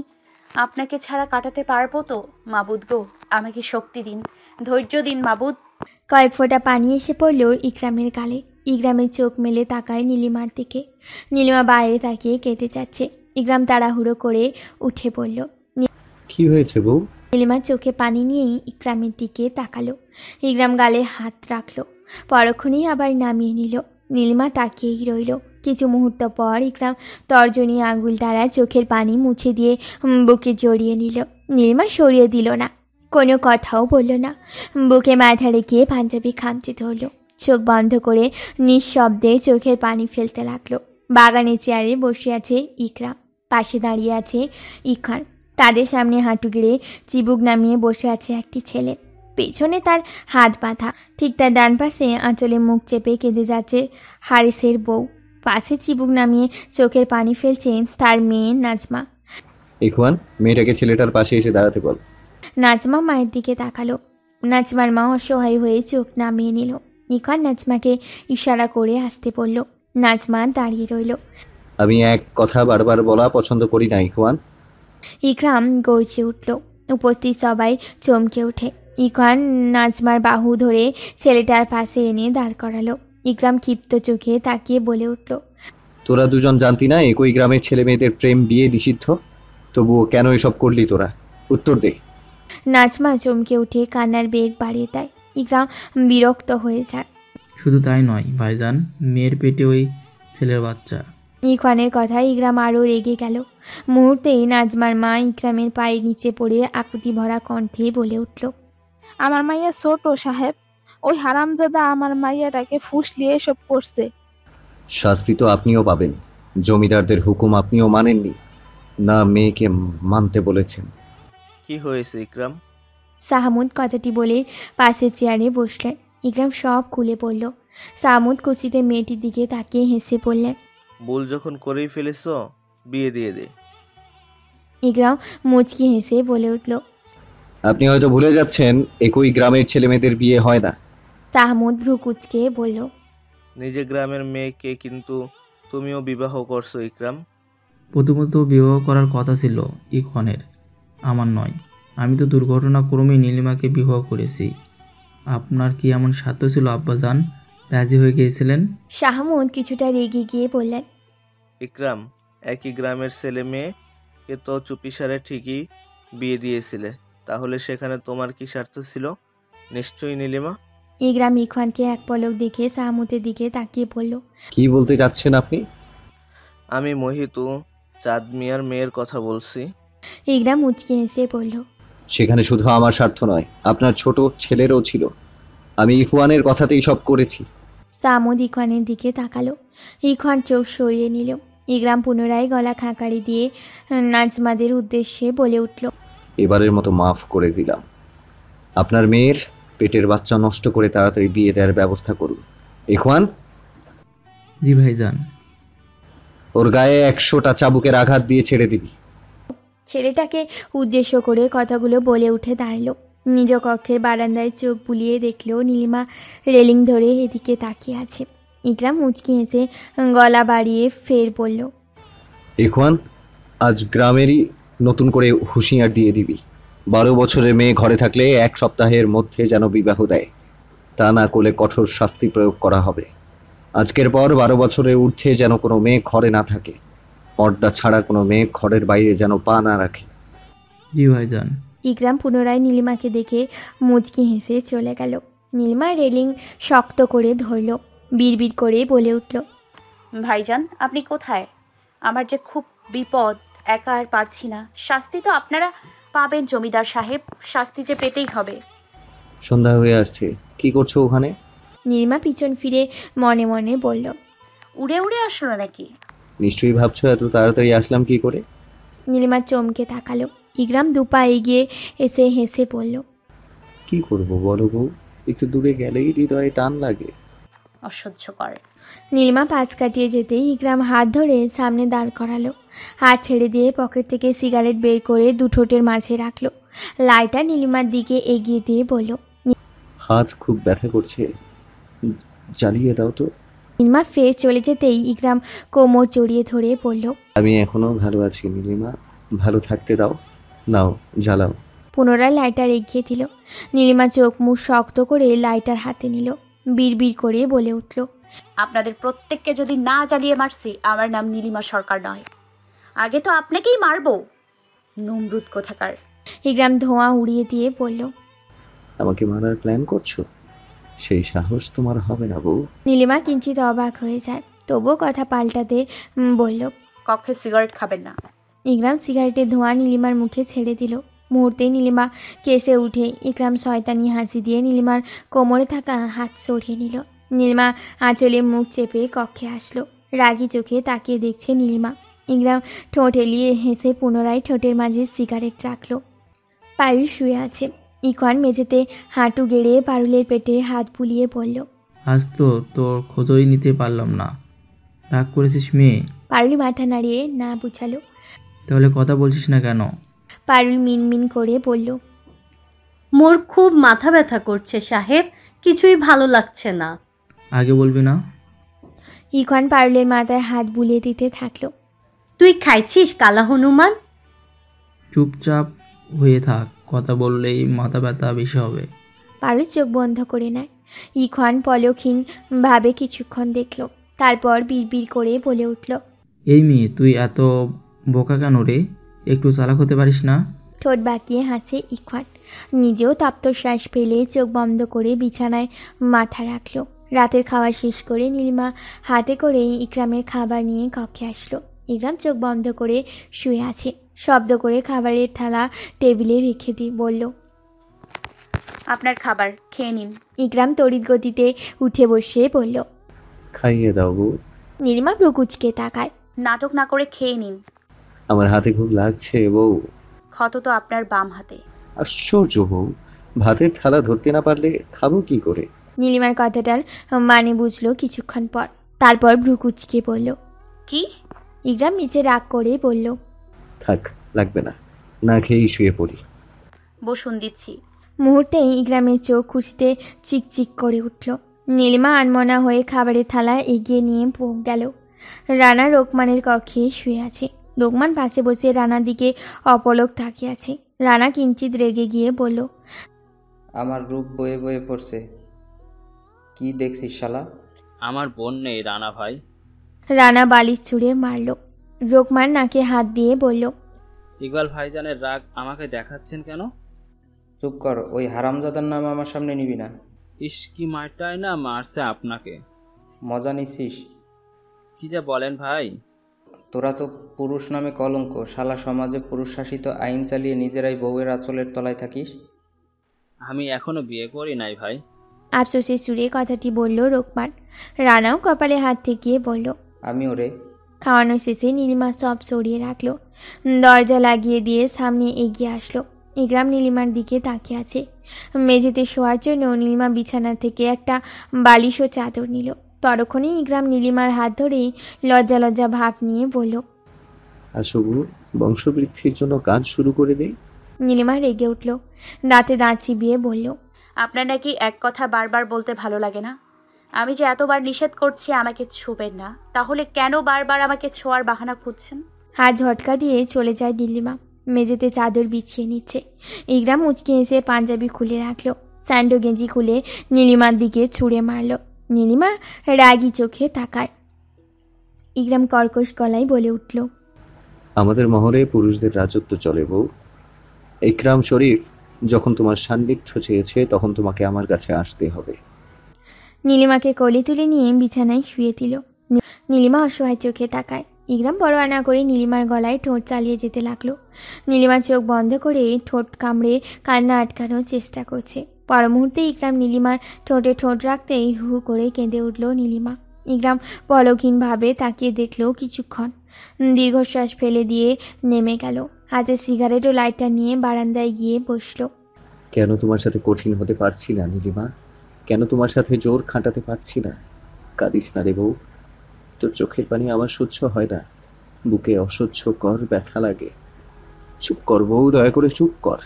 আপনাকে ছাড়া কাটাতে পারবো তো? মাবুদ গো, আমাকে শক্তি দিন, ধৈর্য দিন মাবুদ। কয়েক ফোঁটা পানি এসে পড়ল ইকরামের গালে। ইকরামের চোখ মেলে তাকায় নীলিমার দিকে। নীলিমা বাইরে তাকিয়ে কেঁদে যাচ্ছে। ইকরাম তাড়াহুড়ো করে উঠে পড়ল। কি হয়েছে বউ? নীলিমার চোখে পানি নিয়েই ইকরামের দিকে তাকালো। ইকরাম গালে হাত রাখলো, পরক্ষণেই আবার নামিয়ে নিল। নীলিমা তাকিয়েই রইল। কিছু মুহূর্ত পর ইকরাম তর্জনী আঙুল দ্বারা চোখের পানি মুছে দিয়ে বুকে জড়িয়ে নিল। নীলিমা সরিয়ে দিল না, কোনো কথাও বলল না। বুকে মাথা রেখে পাঞ্জাবি খামচে ধরল। চোখ বন্ধ করে নিঃশব্দে চোখের পানি ফেলতে লাগলো। বাগানে চেয়ারে বসে আছে ইকরাম, পাশে দাঁড়িয়ে আছে ইখান। তাদের সামনে হাঁটু গেড়ে চিবুক নামিয়ে বসে আছে একটি ছেলে। পেছনে তার হাত বাঁধা, ঠিক তার ডান পাশে আঁচলে মুখ চেপে কেঁদে যাচ্ছে হারিসের বউ। পাশে চিবুক নামিয়ে চোখের পানি ফেলছে তার মেয়ে নাজমা। ইখওয়ান, মেয়েটাকে ছেলেটার পাশে এসে দাঁড়াতে বল। নাজমা মায়ের দিকে তাকালো। নাজমার মা অসহায় হয়ে চোখ নামিয়ে নিল। ইকরাম নাজমাকে ইশারা করে আসতে বলল। নাজমা দাঁড়িয়ে রইল। আমি এক কথা বারবার বলা পছন্দ করি না ইখওয়ান। ইকরাম গর্জে উঠল। উপস্থিত সবাই চমকে ওঠে। ইকরাম নাজমার বাহু ধরে ছেলেটার পাশে এনে দাঁড় করালো। ইকরাম ক্ষিপ্ত চোখে তাকিয়ে বলে উঠল, তোরা দুজন জানতি না একই গ্রামের ছেলে মেয়েদের প্রেম বিয়ে নিষিদ্ধ? তবুও কেন এসব করলি তোরা? উত্তর দে। নাজমা চমকে উঠে কান্নার বেগ বাড়িয়ে দেয়। ইকরাম বিরক্ত হয়ে যায়। শুধু তাই নয় ভাইজান, মেয়ের পেটে ওই ছেলের বাচ্চা। ইকরামের কথায় ইকরাম আরও রেগে গেল। মুহূর্তেই নাজমার মা ইকরামের পায়ের নিচে পড়ে আকুতি ভরা কণ্ঠে বলে উঠল, আমার মাইয়া ছোট সাহেব, ওই হারামজাদা আমার মাইয়াটাকে ফুসলিয়ে এসব করছে। শাস্তি তো আপনিও পাবেন। জমিদারদের হুকুম আপনিও মানেননি, না মেয়েকে মানতে বলেছেন। কি হয়েছে ইকরাম? সাহামুদ কথাটি বলে পাশের চেয়ারে বসলেন। ইকরাম সব খুলে পড়ল। সাহামুদ কুচিতে মেয়েটির দিকে তাকিয়ে হেসে পড়লেন। ভুল যখন করেই ফেলেছ, বিয়ে দিয়ে দে। ইকরাম মুচকি হেসে বলে উঠল, আপনি হয়তো ভুলে যাচ্ছেন একই গ্রামের ছেলে মেয়েদের বিয়ে হয় না। সাহামুদ ভ্রু কুচকে বলল, নিজে গ্রামের মেয়েকে কিন্তু তুমিও বিবাহ করছো ইকরাম। প্রথমত বিবাহ করার কথা ছিল ইখওয়ানের, আমার নয়। আমি তো দুর্ঘটনাক্রমে নীলিমাকে বিবাহ করেছি। আপনার কি এমন স্বার্থ ছিল আব্বাজান? রাজি হয়ে গিয়েছিলেন? শাহমুদ কিছুটা রেগে গিয়ে বললেন, ইকরাম, একই গ্রামের ছেলে মেয়েকে তো চুপিসারে ঠিকই বিয়ে দিয়েছিলে, তাহলে সেখানে তোমার কি স্বার্থ ছিল? নিশ্চয়ই নীলিমা। ইকরাম ইখওয়ানকে এক পলক দেখে শাহমুদের দিকে তাকিয়ে বলল, কি বলতে চাচ্ছেন আপনি? আমি মহিতু চাঁদ মিয়ার মেয়ের কথা বলছি। ইকরাম মুচকি হেসে বলল, সেখানে শুধু আমার স্বার্থ নয়, আপনার ছোট ছেলেরও ছিল। আমি ইখওয়ানের কথাতেই সব করেছি। শাহমুদ ইখওয়ানের দিকে তাকালো। ইখওয়ান চোখ সরিয়ে নিল। ইকরাম পুনরায় গলা খাঁকারি দিয়ে নাজমাদের উদ্দেশ্যে বলে উঠল, এবারের মতো মাফ করে দিলাম। আপনার মেয়ের পেটের বাচ্চা নষ্ট করে তাড়াতাড়ি বিয়ে দেওয়ার ব্যবস্থা করুন। ইখওয়ান। জি ভাইজান। ওর গায়ে 100টা চাবুকের আঘাত দিয়ে ছেড়ে দিবি। ছেলেটাকে উদ্দেশ্য করে কথাগুলো বলে উঠে দাঁড়ালো। নিজ কক্ষের বারান্দায় চোখ বুলিয়ে দেখলেও নীলিমা রেলিং ধরে এদিকে তাকিয়ে আছে। ইকরাম মুচকি হেসে গলা বাড়িয়ে ফের বলল, ইখওয়ান, আজ গ্রামেরই নতুন করে হুঁশিয়ার দিয়ে দিবি। 12 বছরের মেয়ে ঘরে থাকলে 1 সপ্তাহের মধ্যে যেন বিবাহ দেয়, তা না করলে কঠোর শাস্তি প্রয়োগ করা হবে। আজকের পর 12 বছরের ঊর্ধ্বে যেন কোনো মেয়ে ঘরে না থাকে। পর্দা ছাড়া কোনো মেয়ে ঘরের বাইরে যেন পা না রাখে। জি ভাইজান। ইকরাম পুনরায় নীলিমাকে দেখে মুচকি হেসে চলে গেল। নীলিমা রেলিং শক্ত করে ধরল। বিড়বিড় করে বলে উঠল, ভাইজান আপনি কোথায়? আমার যে খুব বিপদ, একা আর পারছি না। শাস্তি তো আপনারা পাবেন জমিদার সাহেব, শাস্তি যে পেতেই হবে। সন্ধ্যা হয়ে আসছে, কি করছো ওখানে? নীলিমা পিছন ফিরে মনে মনে বলল, উড়ে উড়ে আসলো নাকি? নিশ্চয়ই ভাবছো এত তাড়াতাড়ি আসলাম কি করে। নীলিমা চমকে তাকালো। ইকরাম দুপা এগিয়ে এসে হেসে পড়ল, কি করব বলো বউ, একটু দূরে গেলেই হৃদয়ে টান লাগে। অসহ্য করে। নীলিমা পাশ কাটিয়ে যেতেই ইকরাম হাত ধরে সামনে দাঁড় করালো। হাত ছেড়ে দিয়ে পকেট থেকে সিগারেট বের করে 2 ঠোঁটের মাঝে রাখলো। লাইটার নীলিমার দিকে এগিয়ে দিয়ে বলল, হাত খুব ব্যথা করছে, জ্বালিয়ে দাও তো। নীলিমা ফের চলে যেতেই ইকরাম কোমর জড়িয়ে ধরে বলল, আমি এখনো ভালো আছি নীলিমা, ভালো থাকতে দাও। নাও জ্বালাও। পুনরায় লাইটার এগিয়ে দিল। নীলিমা চোখ মুখ শক্ত করে লাইটার হাতে নিল। বিড়বিড় করে বলে উঠল, আপনাদের প্রত্যেককে যদি না জ্বালিয়ে মারছি, আমার নাম নীলিমা সরকার নয়। আগে তো আপনাকেই মারবো, নমরুদ কোথাকার। ইকরাম ধোঁয়া উড়িয়ে দিয়ে বলল, আমাকে মারার প্ল্যান করছো? সেই সাহস তোমার হবে না বউ। নীলিমা কিঞ্চিত অবাক হয়ে যায়, তবুও কথা পাল্টাতে বলল, কক্ষে সিগারেট খাবেন না। ইকরাম সিগারেটের ধোঁয়া নীলিমার মুখে ছেড়ে দিল। মুহূর্তেই নীলিমা কেসে উঠে ইকরাম শয়তানি হাসি দিয়ে নীলিমার কোমরে থাকা হাত সরিয়ে নিল। নীলিমা আঁচলে মুখ চেপে কক্ষে আসলো। রাগী চোখে তাকিয়ে দেখছে নীলিমা। ইকরাম ঠোঁট এলিয়ে হেসে পুনরায় ঠোঁটের মাঝে সিগারেট রাখলো। পারুল শুয়ে আছে। ইকরাম মেঝেতে হাঁটু গেড়ে পারুলের পেটে হাত বুলিয়ে বলল, আজ তো তোর খোঁজই নিতে পারলাম না। রাগ করেছিস মেয়ে? পারুল মাথা নাড়িয়ে না বুঝালো। তাহলে কথা বলছিস না কেন? পারুল মিনমিন করে বলল, মোর খুব মাথা ব্যথা করছে সাহেব, কিছুই ভালো লাগছে না। আগে বলবি না? ইখন পারুলের মাথায় হাত বুলিয়ে দিতে থাকলো। তুই খাইছিস কালা হনুমান? চুপচাপ হয়ে থাক, কথা বললেই মাথা ব্যথা বেশি হবে। পারুল চোখ বন্ধ করে নেয়। ইখন পলকহীন ভাবে কিছুক্ষণ দেখল, তারপর বিড়বিড় করে বলে উঠল, এই মেয়ে, তুই এত বোকা কেন রে? একটু চালাক হতে পারিস না? ঠোঁট বাঁকিয়ে হাসে ইখন। নিজেও তপ্তশ্বাস ফেলে চোখ বন্ধ করে বিছানায় মাথা রাখলো। রাতের খাওয়া শেষ করে নীলিমা হাতে করে ইকরামের খাবার নিয়ে কক্ষে আসলো। ইকরাম চোখ বন্ধ করে শুয়ে আছে। শব্দ করে খাবারের থালা টেবিলে রেখে বলল, আপনার খাবার খেয়ে নিন। ইকরাম তড়িৎ গতিতে উঠে বসে বলল, খাইয়ে দাও বউ। নীলিমা ভ্রুকুচকে তাকায়। নাটক না করে খেয়ে নিন। আমার হাতে খুব লাগছে বউ। ক্ষত তো আপনার বাম হাতে। আশ্চর্য বউ, ভাতের থালা ধরতে না পারলে খাবো কি করে? নীলিমার কথাটার মানে বুঝলো কিছুক্ষণ পর, তারপর ভ্রুকুচকে বলল, কি? ইকরাম নিচে রাগ করে বলল, থাক, লাগবে না, না খেয়েই শুয়ে পড়ি। বসুন, দিচ্ছি। মুহূর্তেই ইকরামের চোখ খুশিতে চিকচিক করে উঠল। নীলিমা আনমনা হয়ে খাবারের থালা এগিয়ে নিয়ে গেল। রানা রোকমানের কক্ষে শুয়ে আছে। রোকমান পাশে বসে রানার দিকে অপলক তাকিয়ে আছে। রানা কিঞ্চিত রেগে গিয়ে বলল, আমার রূপ বয়ে বয়ে পড়ছে, কি দেখছিস শালা? আমার বোন নেই রানা ভাই। রানা বালিশ ছুঁড়ে মারল। রোকমান নাকে হাত দিয়ে বলল, ইকবাল ভাইজানের রাগ আমাকে দেখাচ্ছেন কেন? চুপ কর, ওই হারামজাদার নাম আমার সামনে নিবি না। ইস, কি মারটাই না মারছে আপনাকে। মজা নিচ্ছিস? কি যা বলেন ভাই। তোরা তো পুরুষ নামে কলঙ্ক, শালা সমাজে পুরুষ শাসিত আইন চালিয়ে নিজেরাই বউয়ের আঁচলের তলায় থাকিস। আমি এখনো বিয়ে করি নাই ভাই। আফসোসের সুরে কথাটি বলল রোকমান। রানাও কপালে হাত ঠেকিয়ে বলল, আমি ওরে। খাওয়ানো শেষে নীলিমা সব সরিয়ে রাখলো। দরজা লাগিয়ে দিয়ে সামনে এগিয়ে আসলো। ইকরাম নীলিমার দিকে তাকিয়ে আছে। মেঝেতে শোয়ার জন্য নীলিমা বিছানা থেকে একটা বালিশ ও চাদর নিল। ততক্ষণে ইকরাম নীলিমার হাত ধরেই লজ্জা লজ্জা ভাব নিয়ে বলল, আসো বউ, বংশবৃদ্ধির জন্য কাজ শুরু করে দেই। নীলিমা রেগে উঠল, দাঁতে দাঁত চিবিয়ে বলল, আপনার নাকি এক কথা বারবার বলতে ভালো লাগে না? আমি যে এতবার নিষেধ করছি আমাকে ছুবেন না, তাহলে কেন বারবার আমাকে ছোঁয়ার বাহানা খুঁজছেন? হাত ঝটকা দিয়ে চলে যায় নীলিমা। মেঝেতে চাদর বিছিয়ে নিচ্ছে। ইকরাম উচকে এসে পাঞ্জাবি খুলে রাখলো। স্যান্ডো গেঞ্জি খুলে নীলিমার দিকে ছুঁড়ে মারল। নীলিমা রাগী চোখে তাকায়। ইকরাম কর্কশ গলায় বলে উঠল, আমাদের মহলে পুরুষদের রাজত্ব চলে বউ। ইকরাম শরীফ যখন তোমার সান্নিধ্য চেয়েছে তখন তোমাকে আমার কাছে আসতে হবে। নীলিমাকে কোলে তুলে নিয়ে বিছানায় শুয়ে দিল। নীলিমা অসহায় চোখে তাকায়। ইকরাম পরোয়া না করে নীলিমার গলায় ঠোঁট চালিয়ে যেতে লাগলো। নীলিমা চোখ বন্ধ করে ঠোঁট কামড়ে কান্না আটকানোর চেষ্টা করছে। পর মুহূর্তে ইকরাম নীলিমার ঠোঁটে ঠোঁট রাখতেই হু করে কেঁদে উঠল নীলিমা। ইকরাম পলকহীনভাবে তাকিয়ে দেখল কিছুক্ষণ, দীর্ঘশ্বাস ফেলে দিয়ে নেমে গেল। হাতে সিগারেট ও লাইটার নিয়ে বারান্দায় গিয়ে বসলো। কেন তোমার সাথে কঠিন হতে পারছি না নীলিমা? কেন তোমার সাথে জোর খাটাতে পারছি না? কাঁদিস না রে বউ, তোর চোখের পানি আমার সহ্য হয় না, বুকে অসহ্য কর ব্যথা লাগে। চুপ কর বউ, দয়া করে চুপ কর।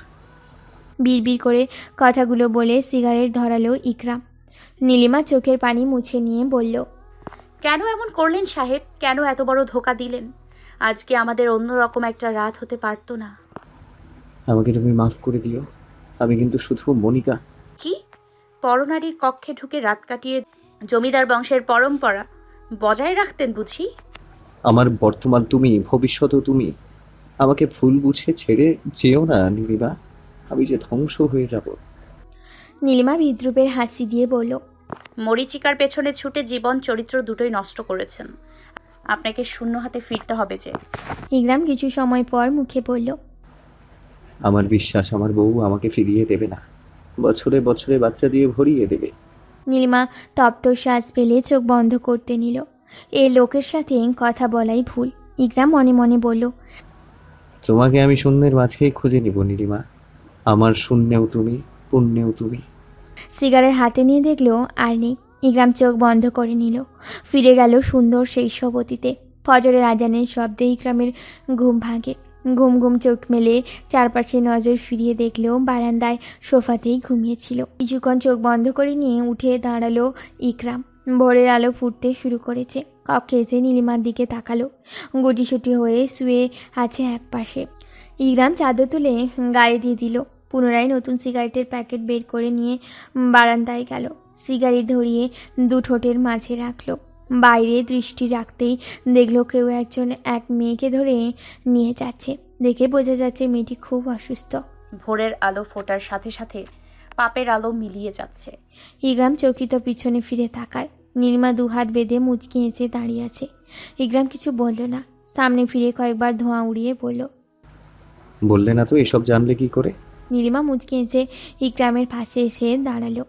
বিড়বিড় করে কথাগুলো বলে সিগারেট ধরালো ইকরাম। নীলিমা চোখের পানি মুছে নিয়ে বলল, কেন এমন করলেন সাহেব? কেন এত বড় ধোঁকা দিলেন? আজকে আমাদের অন্যরকম একটা রাত হতে পারতো না? আমাকে তুমি মাফ করে দিও, আমি কিন্তু শুধু মনিকা। কি? পরনারীর কক্ষে ঢুকে রাত কাটিয়ে জমিদার বংশের পরম্পরা বজায় রাখতেন বুঝি? আমার বর্তমান তুমি, ভবিষ্যৎও তুমি। আমাকে ভুল বুঝে ছেড়ে যেও না নীলিমা, আমি যে ধ্বংস হয়ে যাব। নীলিমা বিদ্রুপের হাসি দিয়ে বলল, মরিচিকার পেছনে ছুটে জীবন চরিত্র দুটোই নষ্ট করেছেন। আপনাকে শূন্য হাতে ফিরতে হবে যে। ইকরাম কিছু সময় পর মুখে বলল, আমার বিশ্বাস আমার বউ আমাকে ফিরিয়ে দেবে না, বছরে বছরে বাচ্চা দিয়ে ভরিয়ে দেবে। নীলিমা তপ্ত শ্বাস ফেলে চোখ বন্ধ করতে নিল। এ লোকের সাথে কথা বলাই ভুল। ইকরাম মনে মনে বলল, তোমাকে আমি শূন্যের মাঝেই খুঁজে নিব নীলিমা, আমার শূন্যেও তুমি, পুণ্যেও তুমি। সিগারেট হাতে নিয়ে দেখলো আর নেই। ইকরাম চোখ বন্ধ করে নিল। ফিরে গেল সুন্দর সেই সব অতীতে। ফজরের আজানের শব্দে ইকরামের ঘুম ভাঙে। ঘুম ঘুম চোখ মেলে চারপাশে নজর ফিরিয়ে দেখলেও বারান্দায় সোফাতেই ঘুমিয়েছিল। কিছুক্ষণ চোখ বন্ধ করে নিয়ে উঠে দাঁড়ালো ইকরাম। ভোরের আলো ফুটতে শুরু করেছে। কক্ষে এসে নীলিমার দিকে তাকালো। গুটিসুটি হয়ে শুয়ে আছে এক পাশে। ইকরাম চাদর তুলে গায়ে দিয়ে দিল। পুনরায় নতুন সিগারেটের প্যাকেট বের করে নিয়ে বারান্দায় গেল। সিগারেট ধরিয়ে দু ঠোঁটের মাঝে রাখলো। বাইরে দৃষ্টি রাখতেই দেখলো কেউ একজন এক মেয়েকে ধরে নিয়ে যাচ্ছে। দেখে বোঝা যাচ্ছে মেয়েটি খুব অসুস্থ। ভোরের আলো ফোটার সাথে সাথে পাপের আলো মিলিয়ে যাচ্ছে। ইকরাম চকিত পিছনে ফিরে তাকায়। নীলিমা দুহাত বেঁধে মুচকি এসে দাঁড়িয়ে আছে। ইকরাম কিছু বলল না। সামনে ফিরে কয়েকবার ধোঁয়া উড়িয়ে বলল, বললে না তো এসব জানলে কি করে? নীলিমা মুচকি এসে ইকরামের পাশে এসে দাঁড়ালো।